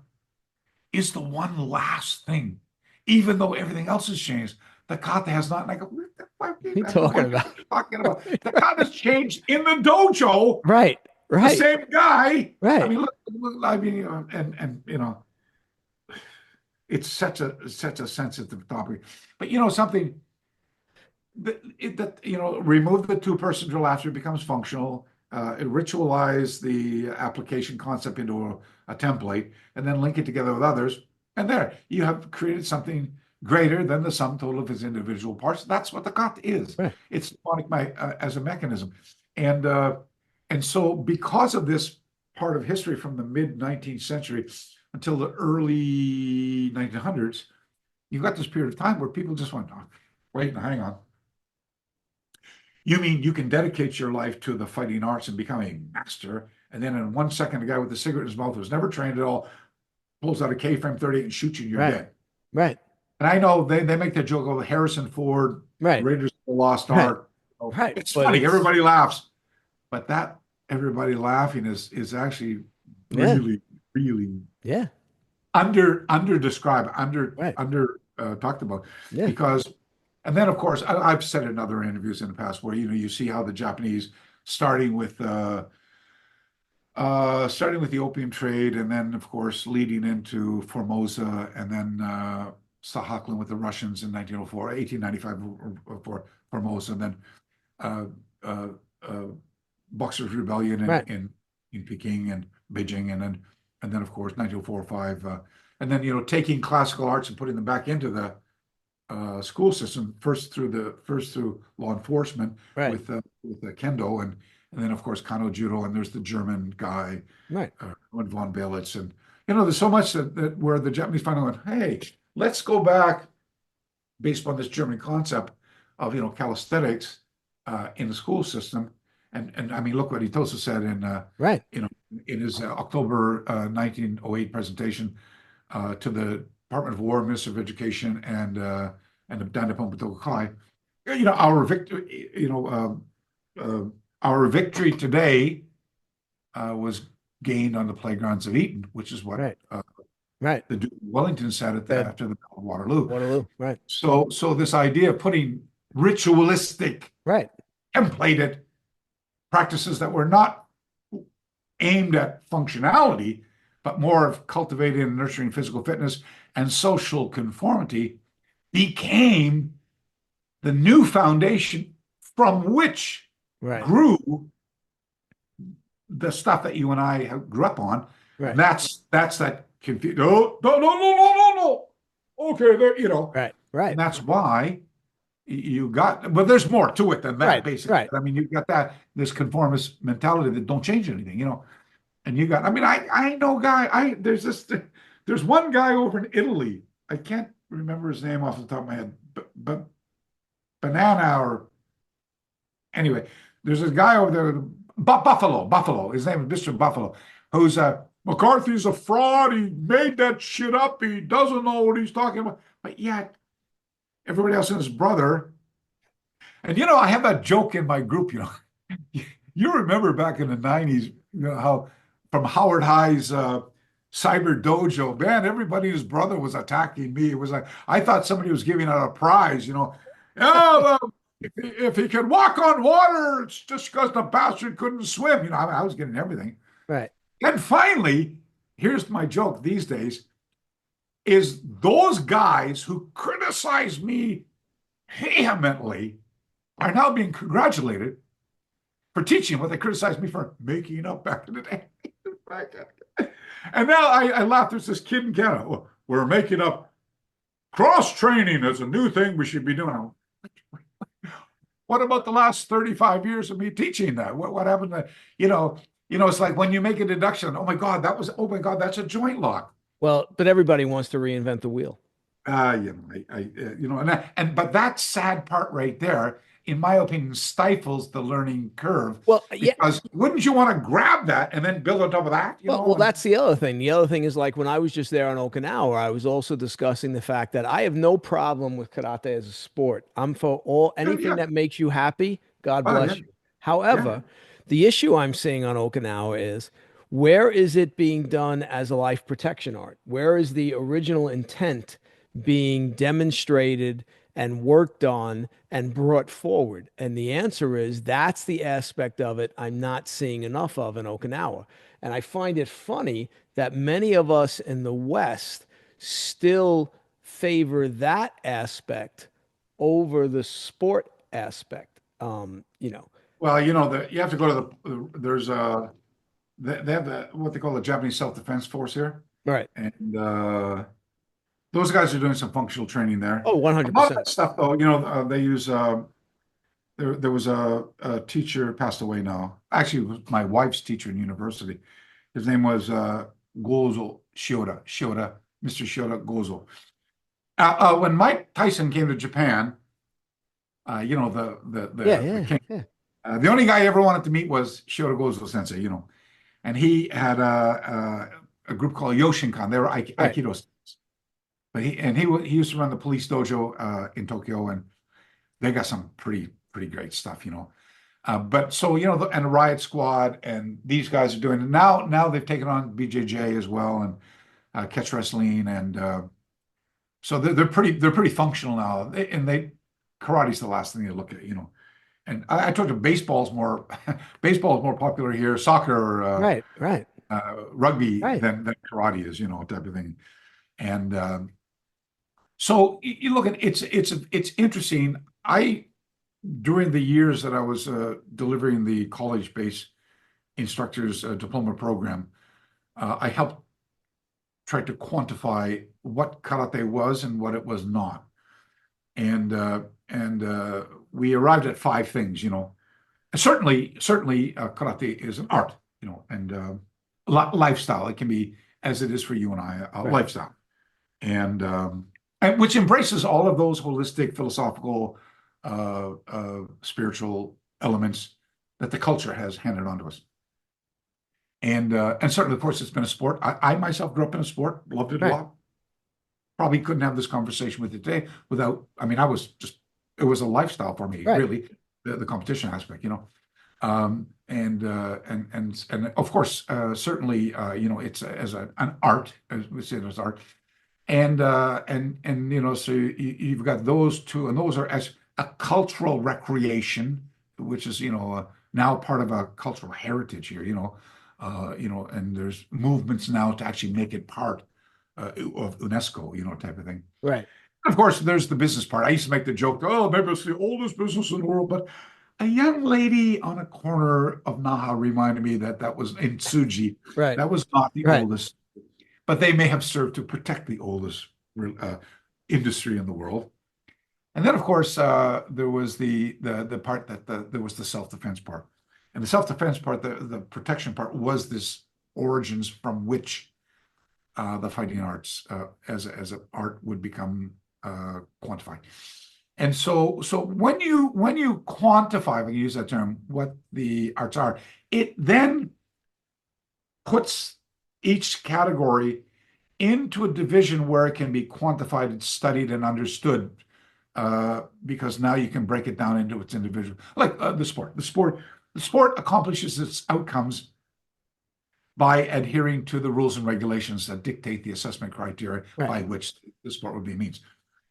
is the one last thing, even though everything else has changed. The kata has not. And I go, what are you talking about? The kata's changed in the dojo. Right. The same guy. Right. I mean, look, and it's such a sensitive topic. But something that remove the two-person drill after it becomes functional, ritualize the application concept into a template, and then link it together with others. And there, you have created something greater than the sum total of its individual parts. That's what the kata is. Right. It's symphonic as a mechanism. And so because of this part of history from the mid-19th century until the early 1900s, you've got this period of time where people just went, wait, hang on. You mean you can dedicate your life to the fighting arts and become a master, and then in 1 second, a guy with a cigarette in his mouth who's never trained at all pulls out a K-frame 38 and shoots you and you're dead. Right. And I know they make that joke of Harrison Ford, Raiders of the Lost Ark. Right. It's funny, everybody laughs. But that everybody laughing is actually really under described, under talked about. Because, and then of course I've said in other interviews in the past where you see how the Japanese starting with the opium trade, and then of course leading into Formosa, and then Sakhalin with the Russians in 1895 for Formosa, and then Boxer's Rebellion in Peking and Beijing, and then of course 1904-05, and then taking classical arts and putting them back into the school system first through law enforcement with the kendo, and then of course Kano Judo, and there's the German guy von Belitz, and there's so much that where the Japanese finally went, hey, let's go back based on this German concept of calisthenics in the school system. And I mean, look what Itosu said in his October 1908 presentation to the Department of War, Minister of Education, and the Dandappon Butokai. Our victory today was gained on the playgrounds of Eton, which is what the Duke of Wellington said after the Battle of Waterloo. So this idea of putting ritualistic, templated practices that were not aimed at functionality, but more of cultivating and nurturing physical fitness and social conformity, became the new foundation from which grew the stuff that you and I grew up on. And that's that confusion. No. Okay, there, And that's why you got, but there's more to it than that, basically. I mean, you've got this conformist mentality that don't change anything, And you got, I mean, I know there's one guy over in Italy. I can't remember his name off the top of my head, but Banana, or anyway, there's this guy over there, Buffalo. His name is Mr. Buffalo, who's McCarthy's a fraud. He made that shit up. He doesn't know what he's talking about. But yet, everybody else and his brother. And I have that joke in my group. You remember back in the 90s, how from Howard High's cyber dojo, man, everybody, his brother was attacking me. It was like I thought somebody was giving out a prize. Oh, if he could walk on water, it's just because the bastard couldn't swim. I was getting everything. Right. And finally, here's my joke these days, is those guys who criticize me vehemently are now being congratulated for teaching what they criticized me for making up back in the day. And now I laugh. There's this kid in Canada. Oh, we're making up cross-training as a new thing we should be doing. What about the last 35 years of me teaching that? What happened to, it's like when you make a deduction, oh my God, that's a joint lock. Well, but everybody wants to reinvent the wheel. But that sad part right there, in my opinion, stifles the learning curve. Well, yeah. Because wouldn't you want to grab that and then build on top of that? Well, that's the other thing. The other thing is, like, when I was just there on Okinawa, I was also discussing the fact that I have no problem with karate as a sport. I'm for anything that makes you happy. God bless you. However, the issue I'm seeing on Okinawa is, where is it being done as a life protection art? Where is the original intent being demonstrated and worked on and brought forward? And the answer is, that's the aspect of it I'm not seeing enough of in Okinawa. And I find it funny that many of us in the West still favor that aspect over the sport aspect. Well, you have to go to there's they have what they call the Japanese Self-Defense Force here. Right. And those guys are doing some functional training there. Oh, 100%. A lot of that stuff, though, they use, there was a teacher, passed away now. Actually, it was my wife's teacher in university. His name was Gozo Shioda, Mr. Shioda Gozo. When Mike Tyson came to Japan, the only guy I ever wanted to meet was Shioda Gozo Sensei, and he had a group called Yoshinkan. They were Aikido students. But he used to run the police dojo in Tokyo, and they got some pretty great stuff, But so and the Riot Squad, and these guys are doing it now. Now they've taken on BJJ as well, and catch wrestling, and so they're pretty functional now. Karate's the last thing they look at, And I told you baseball's more popular here. Soccer, right, rugby than karate is, type of thing, and. So you look at it's interesting. During the years that I was delivering the college-based instructor's diploma program, I helped try to quantify what karate was and what it was not, and we arrived at 5 things. Certainly, karate is an art, and lifestyle. It can be, as it is for you and I, a lifestyle, and which embraces all of those holistic, philosophical, spiritual elements that the culture has handed on to us. And certainly, of course, it's been a sport. I myself grew up in a sport, loved it a lot. Probably couldn't have this conversation with you today without, it was a lifestyle for me, really, the competition aspect, and of course, certainly, it's as an art, as we say, as art. And so you've got those two, and those are as a cultural recreation, which is now part of a cultural heritage here, and there's movements now to actually make it part of UNESCO, type of thing. Right. Of course, there's the business part. I used to make the joke, oh, maybe it's the oldest business in the world, but a young lady on a corner of Naha reminded me that was in Tsuji. Right. That was not the oldest. But they may have served to protect the oldest industry in the world. And then, of course, there was the part that there was the self-defense part. And the self-defense part, the protection part, was this origins from which the fighting arts as an art would become quantified. And so when you quantify, if I can use that term, what the arts are, it then puts each category into a division where it can be quantified and studied and understood, because now you can break it down into its individual, like the sport. The sport accomplishes its outcomes by adhering to the rules and regulations that dictate the assessment criteria by which the sport would be means.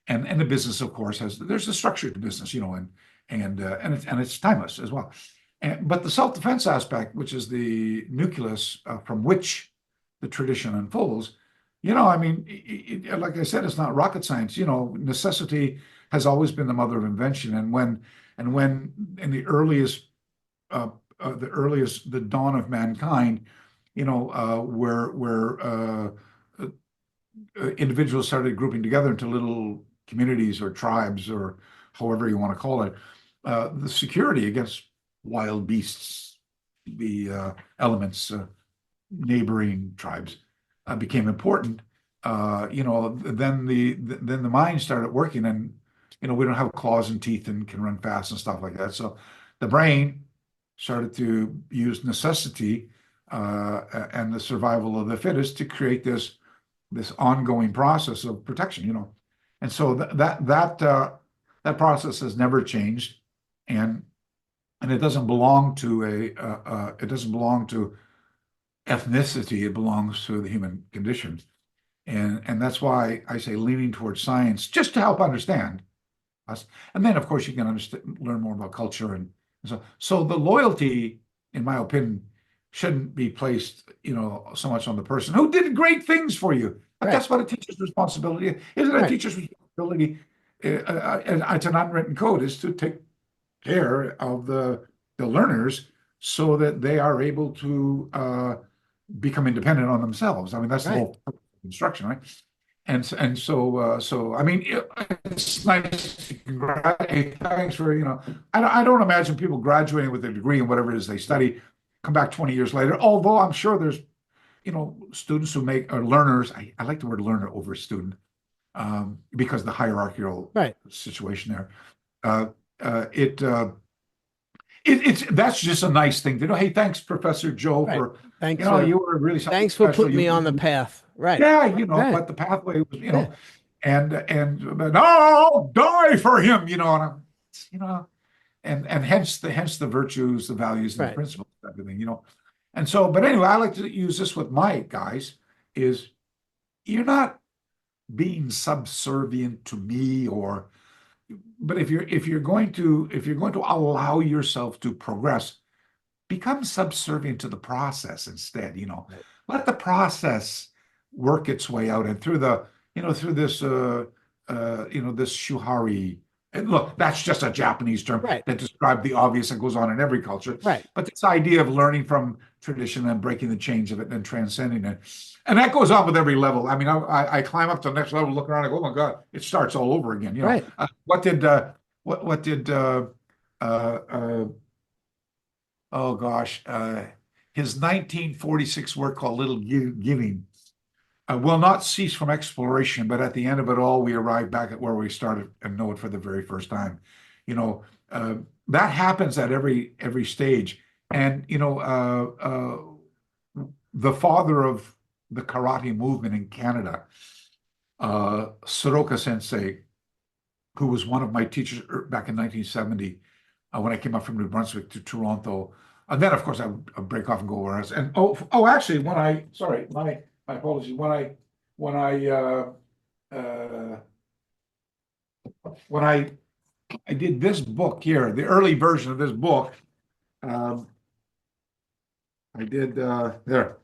And the business, of course, there's a structure to business, and it's timeless as well. But the self-defense aspect, which is the nucleus from which the tradition unfolds, I mean, like I said, it's not rocket science. Necessity has always been the mother of invention. And when in the dawn of mankind, where individuals started grouping together into little communities or tribes or however you want to call it, the security against wild beasts, the elements, neighboring tribes, became important. Then the mind started working, and we don't have claws and teeth and can run fast and stuff like that. So the brain started to use necessity and the survival of the fittest to create this ongoing process of protection. And so that process has never changed, and it doesn't belong to ethnicity. It belongs to the human condition, and that's why I say leaning towards science, just to help understand us. And then, of course, you can learn more about culture, and so the loyalty, in my opinion, shouldn't be placed, so much on the person who did great things for you. But that's what a teacher's responsibility is. Isn't it? A teacher's responsibility, it's an unwritten code, is to take care of the learners so that they are able to become independent on themselves. I mean, that's the whole instruction, right? And so I mean, it's nice to congratulate. Thanks for, I don't imagine people graduating with a degree in whatever it is they study, come back 20 years later, although I'm sure there's students who or learners. I like the word learner over student, because the hierarchical situation there. It's that's just a nice thing to do. Hey, thanks, Professor Joe, for thanks. You were really something thanks for special. putting me on the path. Right. Yeah, but the pathway was, but I'll die for him, and hence the virtues, the values, and the principles, everything, And so, but anyway, I like to use this with my guys, is you're not being subservient to me, but if you're going to allow yourself to progress, become subservient to the process instead. Let the process work its way out, and through this this shuhari. And look, that's just a Japanese term that describes the obvious and goes on in every culture. But this idea of learning from tradition and breaking the chains of it and transcending it, and that goes on with every level. I mean, I climb up to the next level, look around, and go, oh my God, it starts all over again. What did his 1946 work called Little Giving will not cease from exploration, but at the end of it all, we arrive back at where we started and know it for the very first time. That happens at every stage. And, the father of the karate movement in Canada, Soroka Sensei, who was one of my teachers back in 1970, when I came up from New Brunswick to Toronto. And then, of course, I would break off and go where else. And actually, my apologies. When I did this book here, the early version of this book, I did there.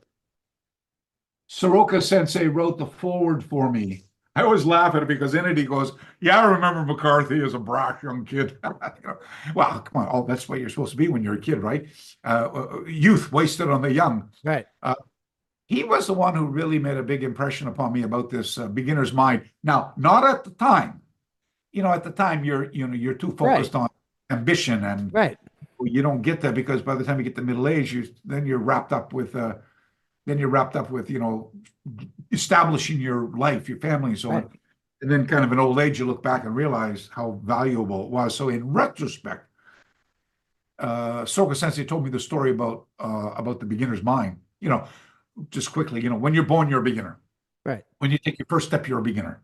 Soroka Sensei wrote the foreword for me. I always laugh at it because in it he goes, "Yeah, I remember McCarthy as a brash young kid." Well, come on, that's what you're supposed to be when you're a kid, right? Youth wasted on the young. Right. He was the one who really made a big impression upon me about this beginner's mind. Now, not at the time. At the time you're too focused on ambition, and you don't get that, because by the time you get to middle age, you're wrapped up with establishing your life, your family, and so on. And then kind of in old age, you look back and realize how valuable it was. So in retrospect, Soka Sensei told me the story about the beginner's mind. Just quickly, when you're born, you're a beginner. Right. When you take your first step, you're a beginner.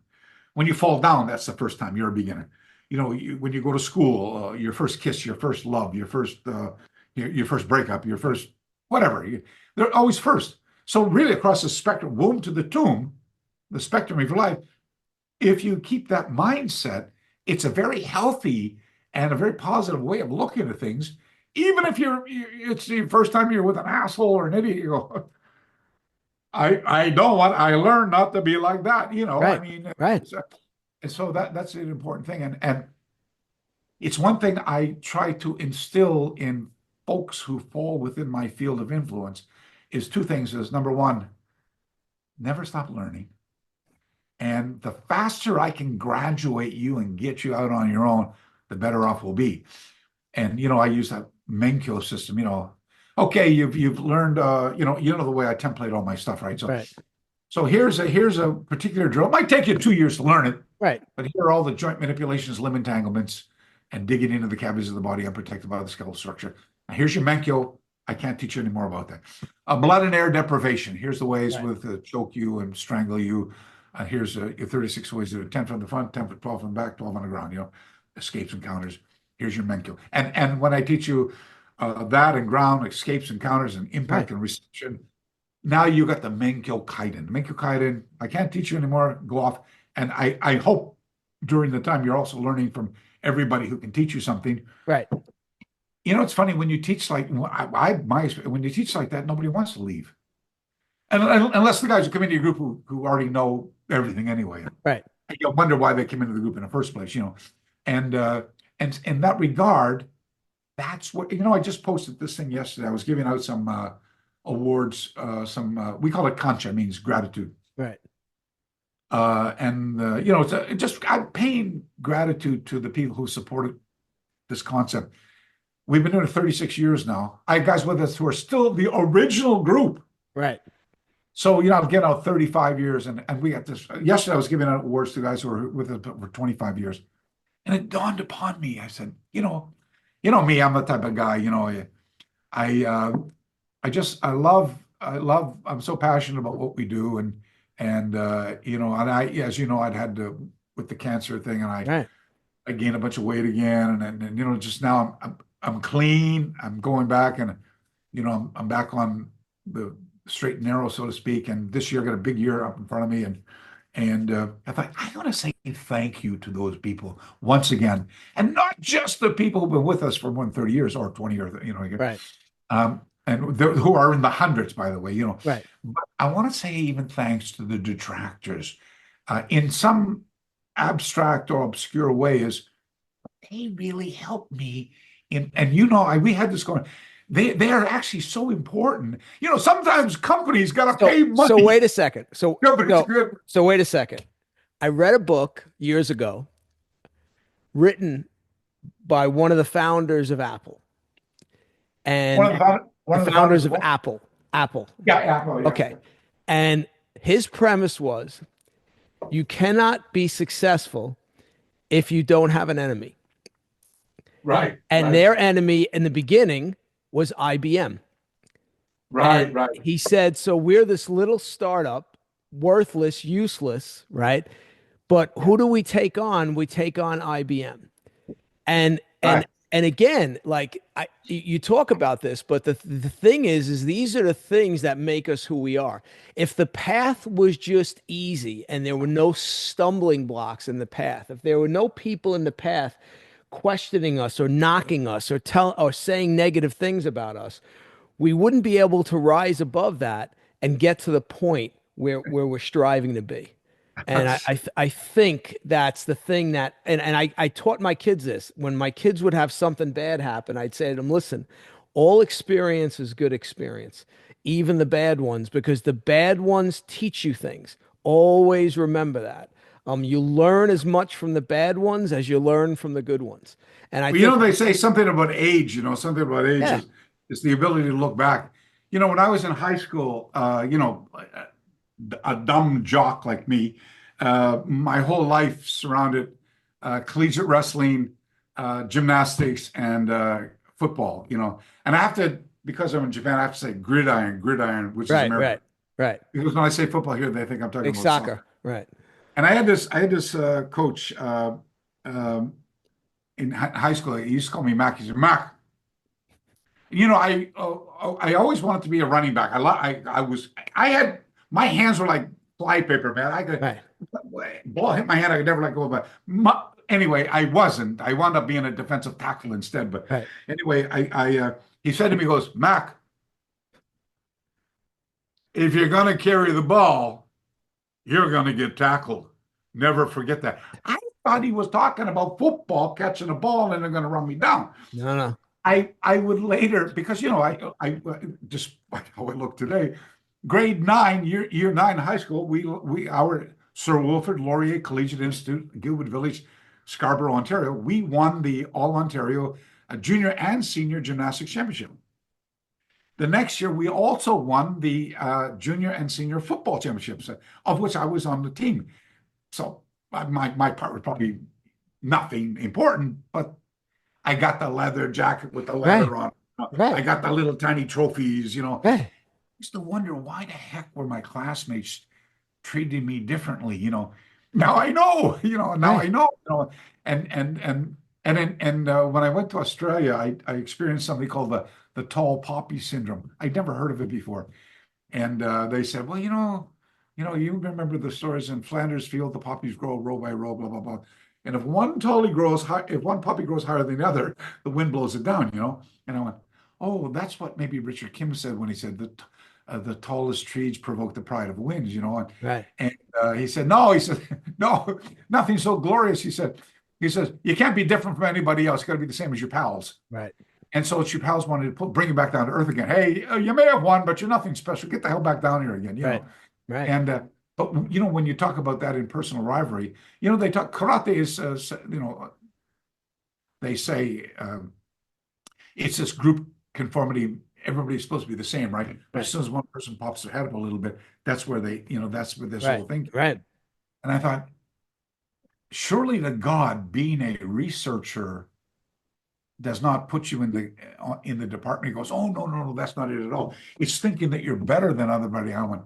When you fall down, that's the first time you're a beginner. When you go to school, your first kiss, your first love, your first breakup, your first whatever, they're always first. So really across the spectrum, womb to the tomb, the spectrum of your life, if you keep that mindset, it's a very healthy and a very positive way of looking at things. Even if it's the first time you're with an asshole or an idiot, you go, I know what I learned not to be like that. Right. I mean, right. And so that's an important thing. And it's one thing I try to instill in folks who fall within my field of influence is two things. Is number one, never stop learning. And the faster I can graduate you and get you out on your own, the better off we'll be. And, I use that Menkyo system, okay, you've learned, the way I template all my stuff, right? So here's a particular drill. It might take you 2 years to learn it. Right. But here are all the joint manipulations, limb entanglements, and digging into the cavities of the body unprotected by the skeletal structure. Now, here's your Menkyo. I can't teach you any more about that. Blood and air deprivation. Here's the ways with choke you and strangle you. Here's your 36 ways to do it. 10 from the front, 10 from 12 from the back, 12 on the ground, escapes and counters. Here's your Menkyo. And when I teach you that and ground, escapes and counters and impact and reception, now you got the Menkyo Kaiden. Menkyo Kaiden, I can't teach you anymore, go off. And I hope during the time you're also learning from everybody who can teach you something. Right. It's funny when you teach when you teach like that, nobody wants to leave. And unless the guys who come into your group who already know everything anyway. Right. You wonder why they came into the group in the first place, And in that regard, that's what, I just posted this thing yesterday. I was giving out some awards, we call it kancha, means gratitude. Right. I'm paying gratitude to the people who supported this concept. We've been doing it 36 years now. I have guys with us who are still the original group. Right. So, I've getting out 35 years and we got this. Yesterday, I was giving out awards to guys who were with us for 25 years. And it dawned upon me. I said, me, I'm the type of guy, I'm so passionate about what we do. And I'd had to, with the cancer thing, and I gained a bunch of weight again. And just now I'm clean. I'm going back and, I'm back on the straight and narrow, so to speak. And this year I got a big year up in front of me. And I thought, I want to say thank you to those people once again. And not just the people who've been with us for more than 30 years or 20 years, Right. And who are in the hundreds, by the way, Right. But I want to say even thanks to the detractors. In some abstract or obscure ways, they really helped me. We had this going. They are actually so important. Sometimes companies got to pay money. So wait a second. So wait a second. I read a book years ago written by one of the founders of Apple. And one of the founders of Apple. Yeah, Apple. Yeah. Okay. And his premise was you cannot be successful if you don't have an enemy. Right. And their enemy in the beginning was IBM. Right. He said, so we're this little startup, worthless, useless, right? But who do we take on? We take on IBM. And again, you talk about this, but the thing is these are the things that make us who we are. If the path was just easy and there were no stumbling blocks in the path, if there were no people in the path questioning us or knocking us or saying negative things about us, we wouldn't be able to rise above that and get to the point where we're striving to be. And I think that's the thing that, and I taught my kids this. When my kids would have something bad happen, I'd say to them, listen, all experience is good experience, even the bad ones, because the bad ones teach you things. Always remember that. You learn as much from the bad ones as you learn from the good ones. And they say something about age, is the ability to look back. When I was in high school, a dumb jock like me, my whole life surrounded collegiate wrestling, gymnastics, and football, And I have to, because I'm in Japan, I have to say gridiron, which is American. Right. Because when I say football here, they think I'm talking Like about soccer. Right. And I had this coach in high school. He used to call me Mac. He said, Mac, I always wanted to be a running back. I had, my hands were like flypaper, man. I could ball hit my hand. I could never let go of it. Anyway, I wasn't. I wound up being a defensive tackle instead. But anyway, he said to me, he goes, Mac, if you're going to carry the ball, you're going to get tackled. Never forget that. I thought he was talking about football, catching a ball, and they're going to run me down. No. I would later, because I despite how I look today, grade 9, year 9 high school, our Sir Wilfrid Laurier Collegiate Institute, Gilbert Village, Scarborough, Ontario, we won the All Ontario Junior and Senior Gymnastics Championship. The next year, we also won the Junior and Senior Football Championships, of which I was on the team. So my part was probably nothing important, but I got the leather jacket with the leather on. I got the little tiny trophies, I used to wonder why the heck were my classmates treating me differently, Now I know, I know, and when I went to Australia, I experienced something called the tall poppy syndrome. I'd never heard of it before. And they said, well, you remember the stories in Flanders Field, the poppies grow row by row, blah, blah, blah. And if one poppy grows higher than the other, the wind blows it down, And I went, oh, that's what maybe Richard Kim said when he said that the tallest trees provoke the pride of winds, And he said, no, nothing so glorious. He says, you can't be different from anybody else. You got to be the same as your pals. Right. And so it's your pals wanted to bring you back down to earth again. Hey, you may have won, but you're nothing special. Get the hell back down here again. Right. And but when you talk about that in personal rivalry, they talk karate is they say it's this group conformity. Everybody's supposed to be the same, right? But as soon as one person pops their head up a little bit, that's where that's where this whole thing. Right. And I thought, surely to God, being a researcher does not put you in the department. He goes, oh, no, that's not it at all. It's thinking that you're better than everybody. I went,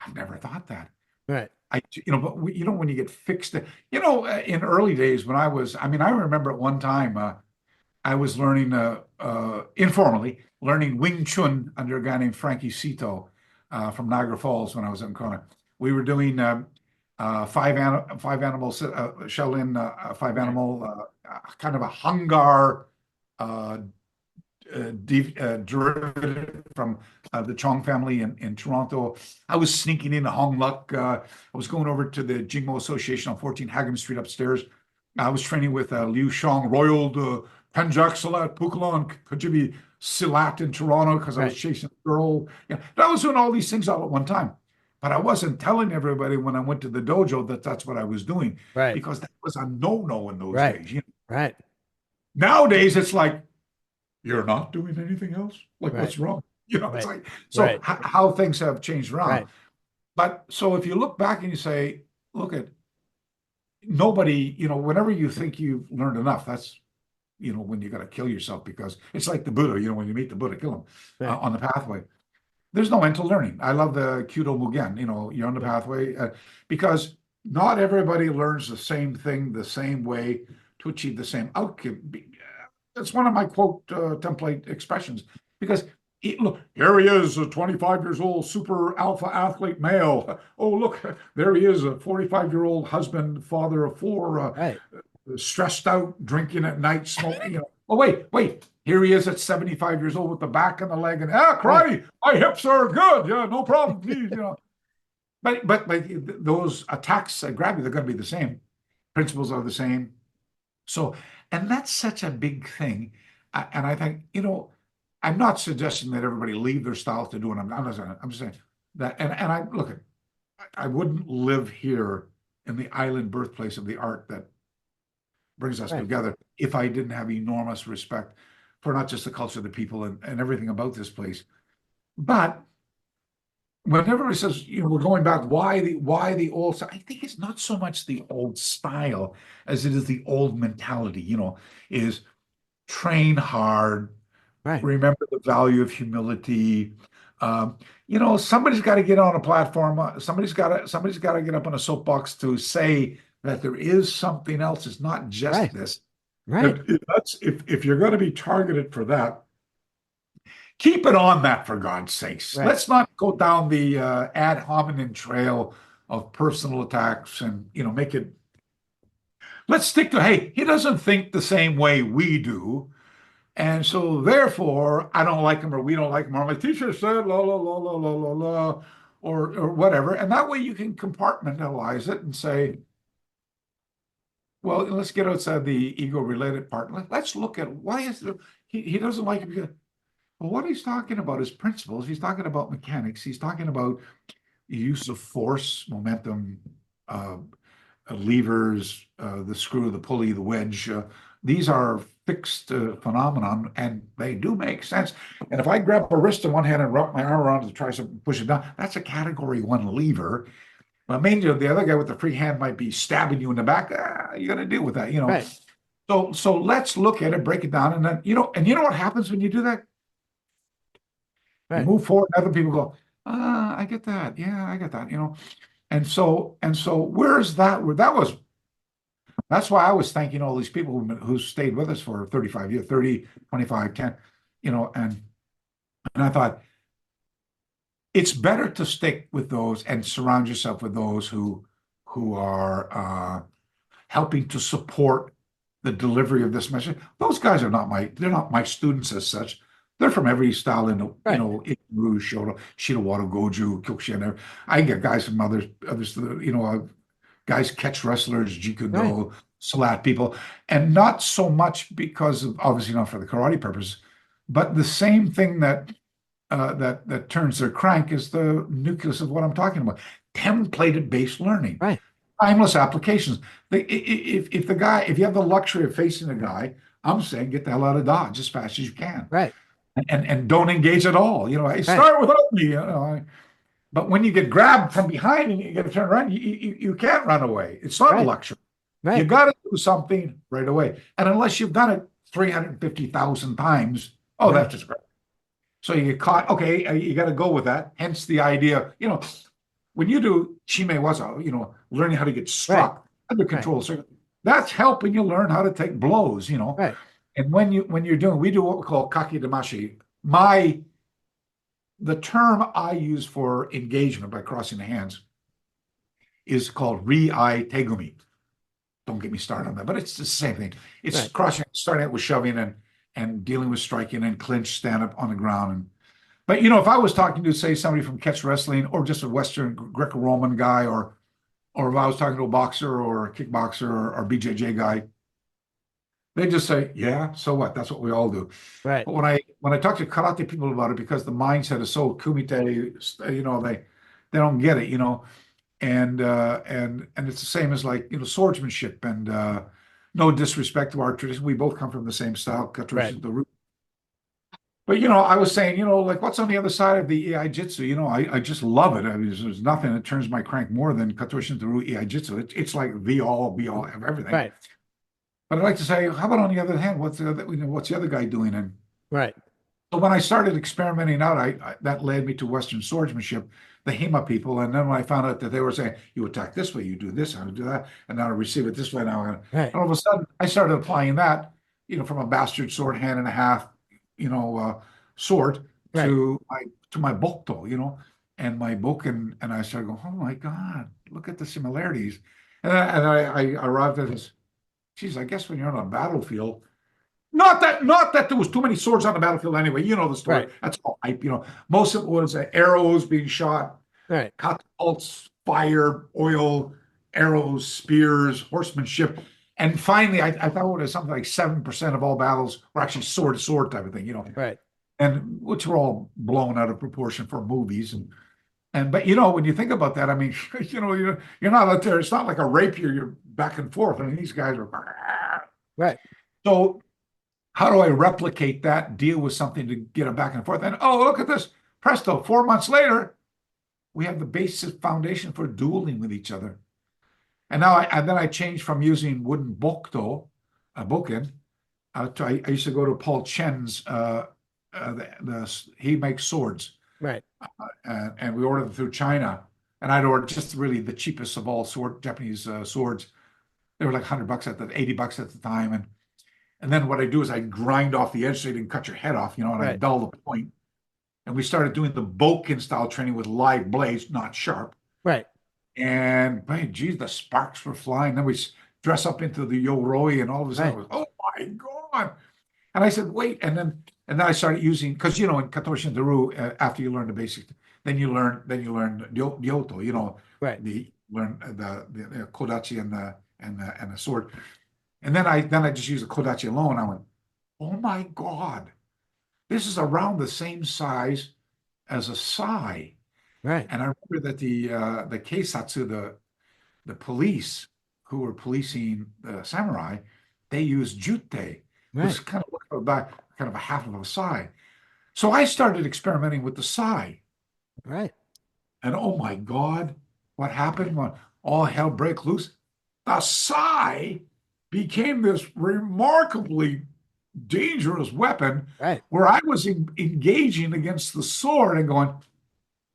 I've never thought that. Right. But when you get fixed, in early days when I remember at one time, I was learning, informally, learning Wing Chun under a guy named Frankie Cito from Niagara Falls when I was in Kona. We were doing five animal Shaolin, five animal, kind of a Hungar derivative from the Chong family in Toronto. I was sneaking into Hong Luk. I was going over to the Jingmo Association on 14 Hagam Street upstairs. I was training with Liu Shang, Royal Penjak Salat, Pukala, and Kajibi Silat in Toronto because I was chasing a girl. I was doing all these things all at one time. But I wasn't telling everybody when I went to the dojo that that's what I was doing. Right. Because that was a no-no in those days. Right. Nowadays, it's like, you're not doing anything else? Like, what's wrong? It's like, so how things have changed around. Right. But so if you look back and you say, look at nobody, whenever you think you've learned enough, that's, when you got to kill yourself, because it's like the Buddha, when you meet the Buddha, kill him on the pathway. There's no end to learning. I love the Kyudo Mugen, you're on the pathway, because not everybody learns the same thing the same way to achieve the same outcome. That's one of my quote template expressions, because look, here he is, a 25 years old super alpha athlete male. Oh, look, there he is, a 45-year-old husband, father of 4, stressed out, drinking at night, smoking. Oh, wait. Here he is at 75 years old with the back and the leg, and karate, my hips are good. Yeah, no problem, please. But those attacks that grab you, they're going to be the same. Principles are the same. So, and that's such a big thing. And I think, I'm not suggesting that everybody leave their styles to do it. I'm just saying that, and I look at, I wouldn't live here in the island birthplace of the art that brings us together if I didn't have enormous respect for not just the culture, the people, and everything about this place. But when everybody says, we're going back, why the old style? I think it's not so much the old style as it is the old mentality, is train hard, Right. remember the value of humility. Somebody's got to get on a platform. Somebody's got to get up on a soapbox to say that there is something else. It's not just Right. this. Right. If you're going to be targeted for that, keep it on that, for God's sakes. Right. Let's not go down the ad hominem trail of personal attacks and make it. Let's stick to, hey, he doesn't think the same way we do. And so therefore, I don't like him, or we don't like him, or my teacher said la la la la la la la, or whatever. And that way you can compartmentalize it and say, well, let's get outside the ego-related part. Let's look at why is he doesn't like him because, well, what he's talking about is principles. He's talking about mechanics. He's talking about use of force, momentum, levers, the screw, the pulley, the wedge. These are fixed phenomenon, and they do make sense. And if I grab a wrist in one hand and wrap my arm around to try to push it down, that's a category 1 lever. But mainly the other guy with the free hand might be stabbing you in the back. You got to deal with that, Right. So let's look at it, break it down, and then and you know what happens when you do that? Right. You move forward, and other people go, I get that. Yeah, I get that. And so where's that? That's why I was thanking all these people who stayed with us for 35 years, 30, 25, 10, and I thought it's better to stick with those and surround yourself with those who are helping to support the delivery of this message. Those guys are they're not my students as such. They're from every style in the, Right. Ikaru, Shirawato, Goju, Kyokushin. I get guys from others, guys catch wrestlers, Jikudo, Salat people, and not so much because of, obviously not for the karate purpose, but the same thing that turns their crank is the nucleus of what I'm talking about. Templated based learning. Right. Timeless applications. If you have the luxury of facing a guy, I'm saying get the hell out of Dodge as fast as you can. Right. And don't engage at all. Hey, start without me. But when you get grabbed from behind and you get to turn around, you can't run away. It's not a luxury. Right. You got to do something right away. And unless you've done it 350,000 times, that's just great. So you get caught. Okay, you got to go with that. Hence the idea, when you do shimewaza, learning how to get struck under control, so that's helping you learn how to take blows, Right. And when we do what we call kaki damashi. The term I use for engagement by crossing the hands is called ri-ai tegumi. Don't get me started on that, but it's the same thing. It's crossing, starting out with shoving and dealing with striking and clinch, stand up on the ground. But if I was talking to, say, somebody from catch wrestling or just a Western Greco-Roman guy, or if I was talking to a boxer or a kickboxer or BJJ guy, they just say, yeah, so what? That's what we all do. Right. But when I talk to karate people about it, because the mindset is so kumite, they don't get it, and it's the same as like swordsmanship, and no disrespect to our tradition, we both come from the same style, the root. But I was saying, like what's on the other side of the Iai Jitsu? I just love it. I mean, there's nothing that turns my crank more than Katoshin Toru Iai Jitsu. It's like the all be all of everything. Right. But I'd like to say, how about on the other hand, what's the other guy doing? And right. So when I started experimenting out, that led me to Western swordsmanship, the Hema people. And then when I found out that they were saying, you attack this way, you do this, I'm going to do that, and now I receive it this way. Now, and all of a sudden, I started applying that, from a bastard sword, hand and a half, sword to my bokto, and my boken. And I started going, oh my God, look at the similarities. And I arrived at this, geez, I guess when you're on a battlefield, not that there was too many swords on the battlefield anyway. You know the story. Right. That's all hype. Most of it was arrows being shot, catapults, fire, oil, arrows, spears, horsemanship, and finally, I thought it was something like 7% of all battles were actually sword to sword type of thing. Right. And which were all blown out of proportion for movies but when you think about that, I mean, you're not out there. It's not like a rapier. You're back and forth. I mean, these guys are right. So how do I replicate that, deal with something to get them back and forth? And, oh, look at this. Presto, 4 months later, we have the basic foundation for dueling with each other. And now then I changed from using wooden bokken. I used to go to Paul Chen's. He makes swords, Right. and we ordered them through China. And I'd ordered just really the cheapest of all Japanese swords. They were like $100 at the $80 at the time, and then what I do is I grind off the edge so you didn't cut your head off, and I dull the point. And we started doing the bokken style training with live blades, not sharp. Right. And man, geez, the sparks were flying. Then we dress up into the yoroi, and all of a sudden, oh my God! And I said, wait, and then I started using, because in Katoshi and Daru, after you learn the basic, then you learn ryoto, right. Learn the kodachi and the sword. And then I just used the kodachi alone. I went, oh my God, this is around the same size as a sai. Right. And I remember that the keisatsu, the police who were policing the samurai, they used jutte, which kind of a half of a sai. So I started experimenting with the sai. Right. And oh my God, what happened when all hell broke loose? The sai became this remarkably dangerous weapon, where I was engaging against the sword and going,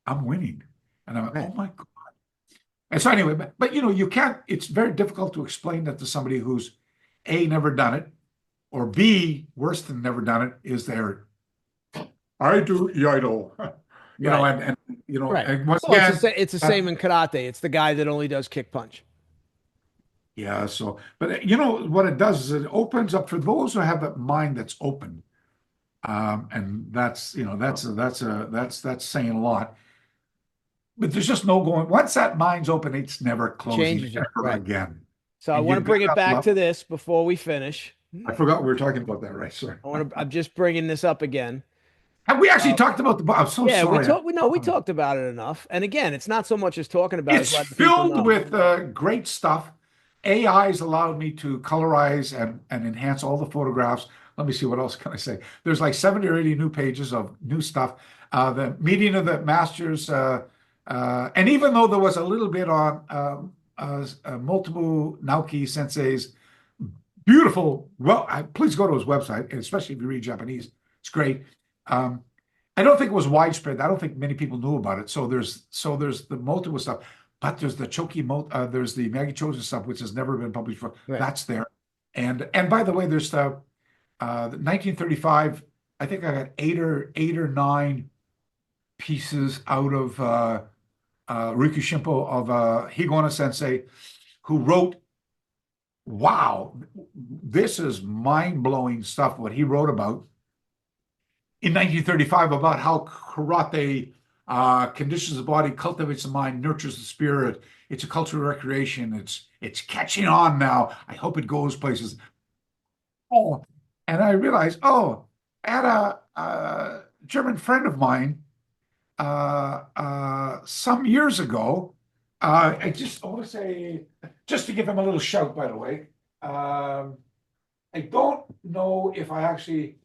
I'm winning. And I went, oh my God. And so anyway, but you can't, it's very difficult to explain that to somebody who's A, never done it, or B, worse than never done it, is there, I do Iaido. And once again, it's the same in karate. It's the guy that only does kick punch. Yeah. So, but what it does is it opens up for those who have a mind that's open, and that's saying a lot. But there's just no going. Once that mind's open, it's never closing ever again. So I want to bring it back to this before we finish. I forgot we were talking about that, right? Sorry. I'm just bringing this up again. Have we actually talked about the? I'm so sorry. We talked about it enough. And again, it's not so much as talking about it. It's filled with great stuff. AI's allowed me to colorize and enhance all the photographs. Let me see, what else can I say? There's like 70 or 80 new pages of new stuff. The meeting of the masters, and even though there was a little bit on Motobu Naoki Sensei's beautiful, please go to his website, and especially if you read Japanese, it's great. I don't think it was widespread. I don't think many people knew about it. So there's the Motobu stuff. But there's the Choki, there's the Miyagi Chosen stuff, which has never been published before. That's there. And by the way, there's the 1935. I think I got eight or nine pieces out of Ryukyu Shimpo of Higona Sensei, who wrote. Wow, this is mind-blowing stuff. What he wrote about in 1935 about how karate conditions the body, cultivates the mind, nurtures the spirit. It's a cultural recreation. It's catching on now. I hope it goes places. Oh, and I realized, I had a German friend of mine some years ago. I want to say, just to give him a little shout, by the way. I don't know if I actually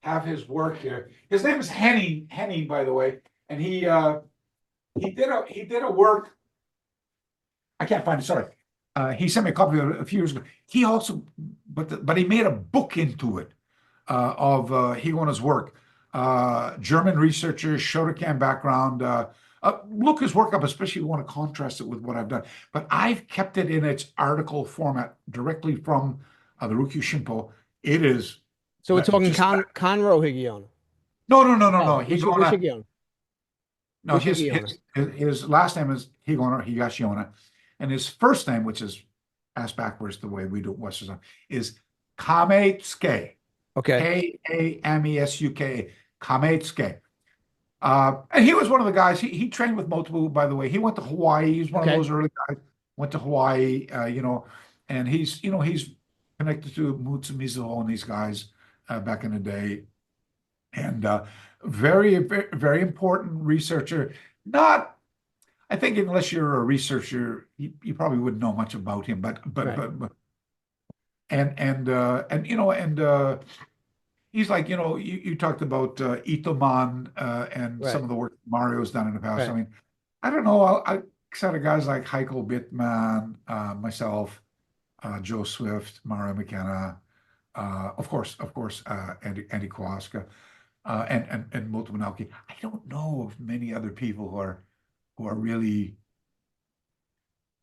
have his work here. His name is Henning, by the way, and he did a work. I can't find it. Sorry, he sent me a copy of it a few years ago. He also, but he made a book into it of Higona's work. German researcher, Shotokan background. Look his work up, especially if you want to contrast it with what I've done. But I've kept it in its article format directly from the Ryukyu Shimpo. It is. So we're talking Conro Higiona. No. Higona. No, his last name is Higona, Higashiona, and his first name, which is asked backwards the way we do Western, is Kametsuke. Okay. Kamesuka. Kametsuke. And he was one of the guys. He trained with Motobu, by the way. He went to Hawaii. He's one of those early guys. Went to Hawaii, and he's connected to Mutsu Mizuho and these guys back in the day, and very, very, very important researcher. Not, I think, unless you're a researcher, you probably wouldn't know much about him. But he's like, you talked about Itoman and some Right. of the work Mario's done in the past. I Right. mean, I don't know. I outside of guys like Heiko Bittman, myself, Joe Swift, Mario McKenna, of course, Andy Kowalska, and Motobu Choki. I don't know of many other people who are really.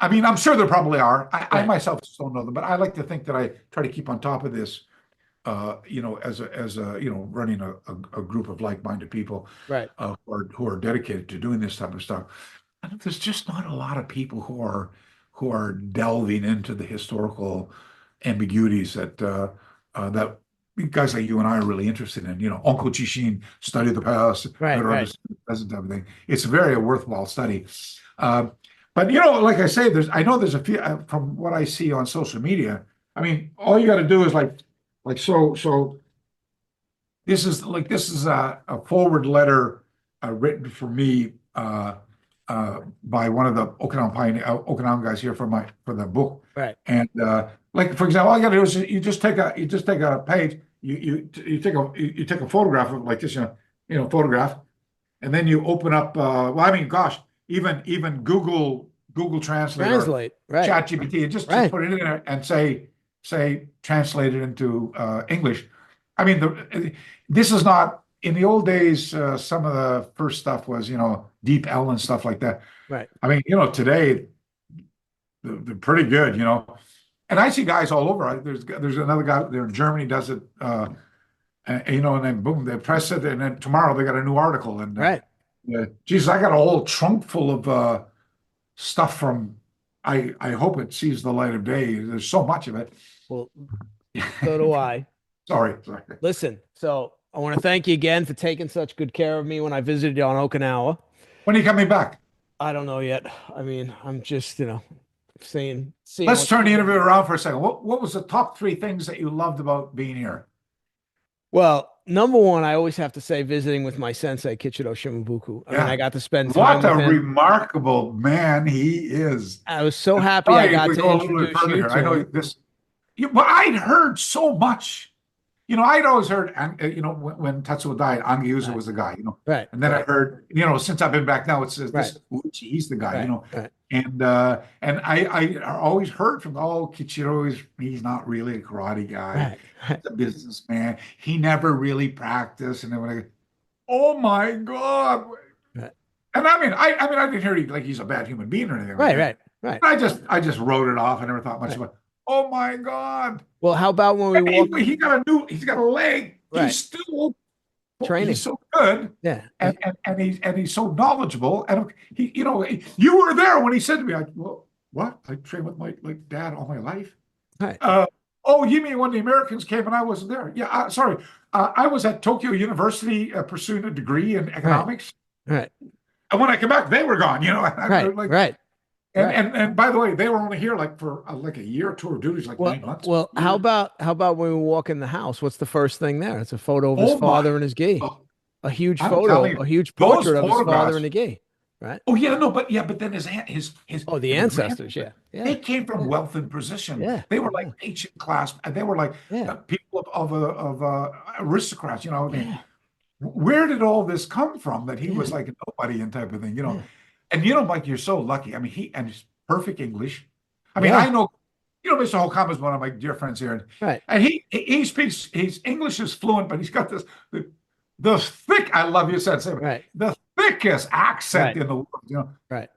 I mean, I'm sure there probably are. I Right. myself just don't know them, but I like to think that I try to keep on top of this. As a running a group of like-minded people Right. who are dedicated to doing this type of stuff. And there's just not a lot of people who are delving into the historical ambiguities that guys like you and I are really interested in. Onko Chishin, study the past, Right. better Right. understand the present, everything. It's a very worthwhile study. Uh, but like I say, I know there's a few from what I see on social media. I mean, all you got to do is so. This is a forward letter written for me by one of the Okinawan guys here for the book. Right. And like for example, all you got to do is you just take a page, you take a photograph of like this, photograph, and then you open up. Well, I mean, gosh, even Google Translate or Translate. Right. ChatGPT, and just Right. put it in there and say translate it into English. I mean, this is not in the old days. Some of the first stuff was, Deep L and stuff like that. Right. I mean, today they're pretty good, And I see guys all over. There's another guy there in Germany does it, and then boom, they press it, and then tomorrow they got a new article. And Right. geez, I got a whole trunk full of stuff from. I hope it sees the light of day. There's so much of it. Well, so do I. Sorry. Listen, so I want to thank you again for taking such good care of me when I visited you on Okinawa. When are you coming back? I don't know yet. I mean, I'm just, seeing. Let's turn the interview around for a second. What was the top 3 things that you loved about being here? Well, number one, I always have to say visiting with my sensei, Kichiro Shimabuku. I mean, I got to spend time What with a him. remarkable man he is. I was so happy I got to introduce you to I know him. this, but I'd heard so much. I'd always heard, when Tatsuo died, Angiusa was the guy, Right. And then I heard, since I've been back now, it's Right. he's the guy, Right. And I always heard from, Kichiro he's not really a karate guy. Right. He's a businessman. He never really practiced. And then when oh my God. Right. And I mean, I didn't hear he's a bad human being or anything like that. Right. I just wrote it off. I never thought much about it. Oh my God. Well, how about when we walk? He's got a leg. Right. He's still Training. He's so good. Yeah. And he's so knowledgeable. And you were there when he said to me, what? I trained with my dad all my life. Right. Oh, you mean when the Americans came and I wasn't there? Yeah, sorry. I was at Tokyo University pursuing a degree in economics. Right. And when I came back, they were gone, Right. And by the way, they were only here for a year tour of duties, 9 months. Well, how about when we walk in the house? What's the first thing there? It's a photo of his father and his gi. A huge photo, a huge portrait of his father and the gi. Right. Oh yeah, no, but then his the ancestors, yeah. They came from wealth and position. Yeah. They were like ancient class, and they were like people of aristocrats. I mean, where did all this come from? That he was like a nobody and type of thing, And Mike, you're so lucky. I mean, he's perfect English. I mean, I know, Mr. Holcomb is one of my dear friends here, right? And he speaks. His English is fluent, but he's got the thick. I love you, Sensei. Right. The thickest accent in the world. Right.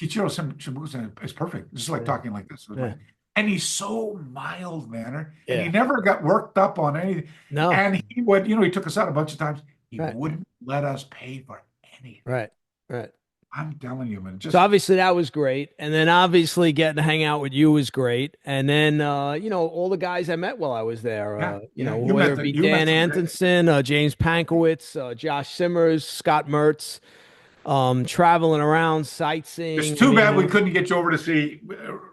Kichiro Shimabuku is perfect, just like talking like this. Yeah. And he's so mild mannered, Yeah. and he never got worked up on anything. No. And he would, he took us out a bunch of times. He wouldn't let us pay for anything. Right. I'm telling you, man. So obviously that was great, and then obviously getting to hang out with you was great, and then all the guys I met while I was there. Whether it be Dan Antonson, James Pankowitz, Josh Simmers, Scott Mertz, traveling around sightseeing. It's too bad we couldn't get you over to see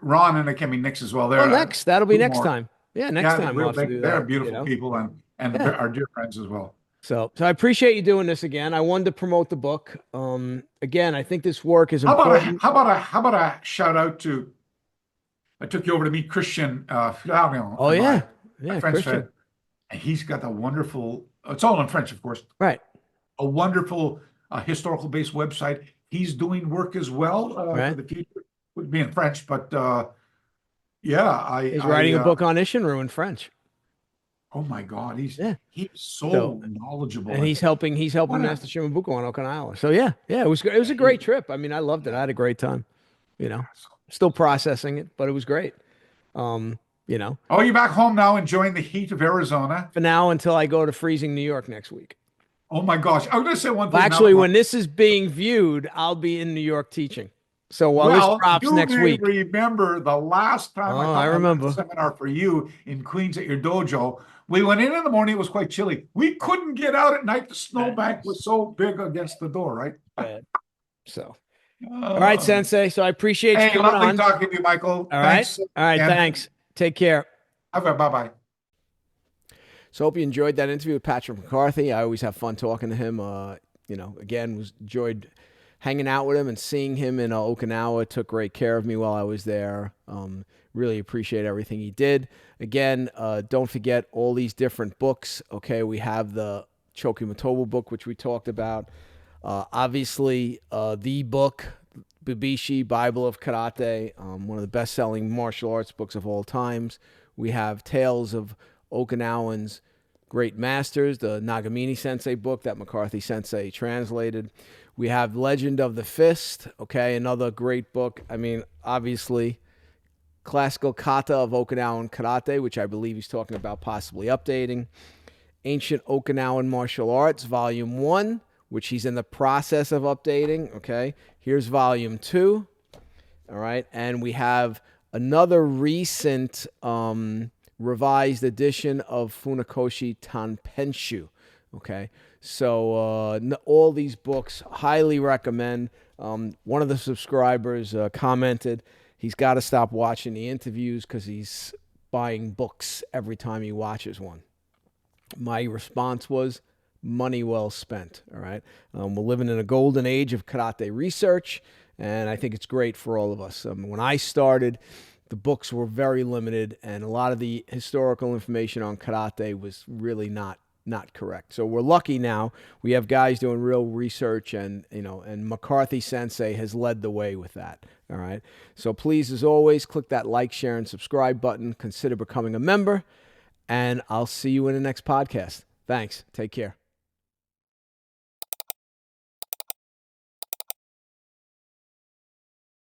Ron and Akemi Nix as well. That'll be next time. Yeah, next time we'll have to do that. They're beautiful people and our dear friends as well. So I appreciate you doing this again. I wanted to promote the book. Again, I think this work is important. How about a shout out to? I took you over to meet Christian Flavion. Oh yeah, my French friend. And he's got a wonderful, it's all in French, of course, Right. a wonderful historical-based website. He's doing work as well Right. for the future. Would be in French, but He's writing a book on Isshinryu in French. Oh my God, he's Yeah. so knowledgeable, and he's helping Master Shimabuku on Okinawa. So yeah, it was a great trip. I mean, I loved it. I had a great time. Still processing it, but it was great. Oh, you're back home now, enjoying the heat of Arizona. For now, until I go to freezing New York next week. Oh my gosh, I was going to say one thing. Actually, when this is being viewed, I'll be in New York teaching. So while this drops next week. Remember the last time I remember a seminar for you in Queens at your dojo. We went in the morning, it was quite chilly. We couldn't get out at night. The snowbank was so big against the door, right? Bad. So, all right, Sensei. So I appreciate you coming lovely on. talking to you, Michael. All right. Thanks. Take care. Bye-bye. So hope you enjoyed that interview with Patrick McCarthy. I always have fun talking to him. Again, enjoyed hanging out with him and seeing him in Okinawa. Took great care of me while I was there. Really appreciate everything he did. Again, don't forget all these different books. Okay, we have the Choki Motobu book, which we talked about. Obviously, the book, Bibishi, Bible of Karate, one of the best-selling martial arts books of all times. We have Tales of Okinawans' Great Masters, the Nagamine Sensei book that McCarthy Sensei translated. We have Legend of the Fist, okay, another great book. I mean, obviously, Classical Kata of Okinawan Karate, which I believe he's talking about possibly updating. Ancient Okinawan Martial Arts, Volume 1, which he's in the process of updating, okay. Here's Volume 2, all right, and we have another recent revised edition of Funakoshi Tanpenshu, okay. So all these books, highly recommend. One of the subscribers commented he's got to stop watching the interviews because he's buying books every time he watches one. My response was, money well spent, all right? We're living in a golden age of karate research, and I think it's great for all of us. When I started, the books were very limited, and a lot of the historical information on karate was really not correct. So we're lucky now. We have guys doing real research, and McCarthy Sensei has led the way with that. All right. So please, as always, click that like, share, and subscribe button. Consider becoming a member, and I'll see you in the next podcast. Thanks. Take care.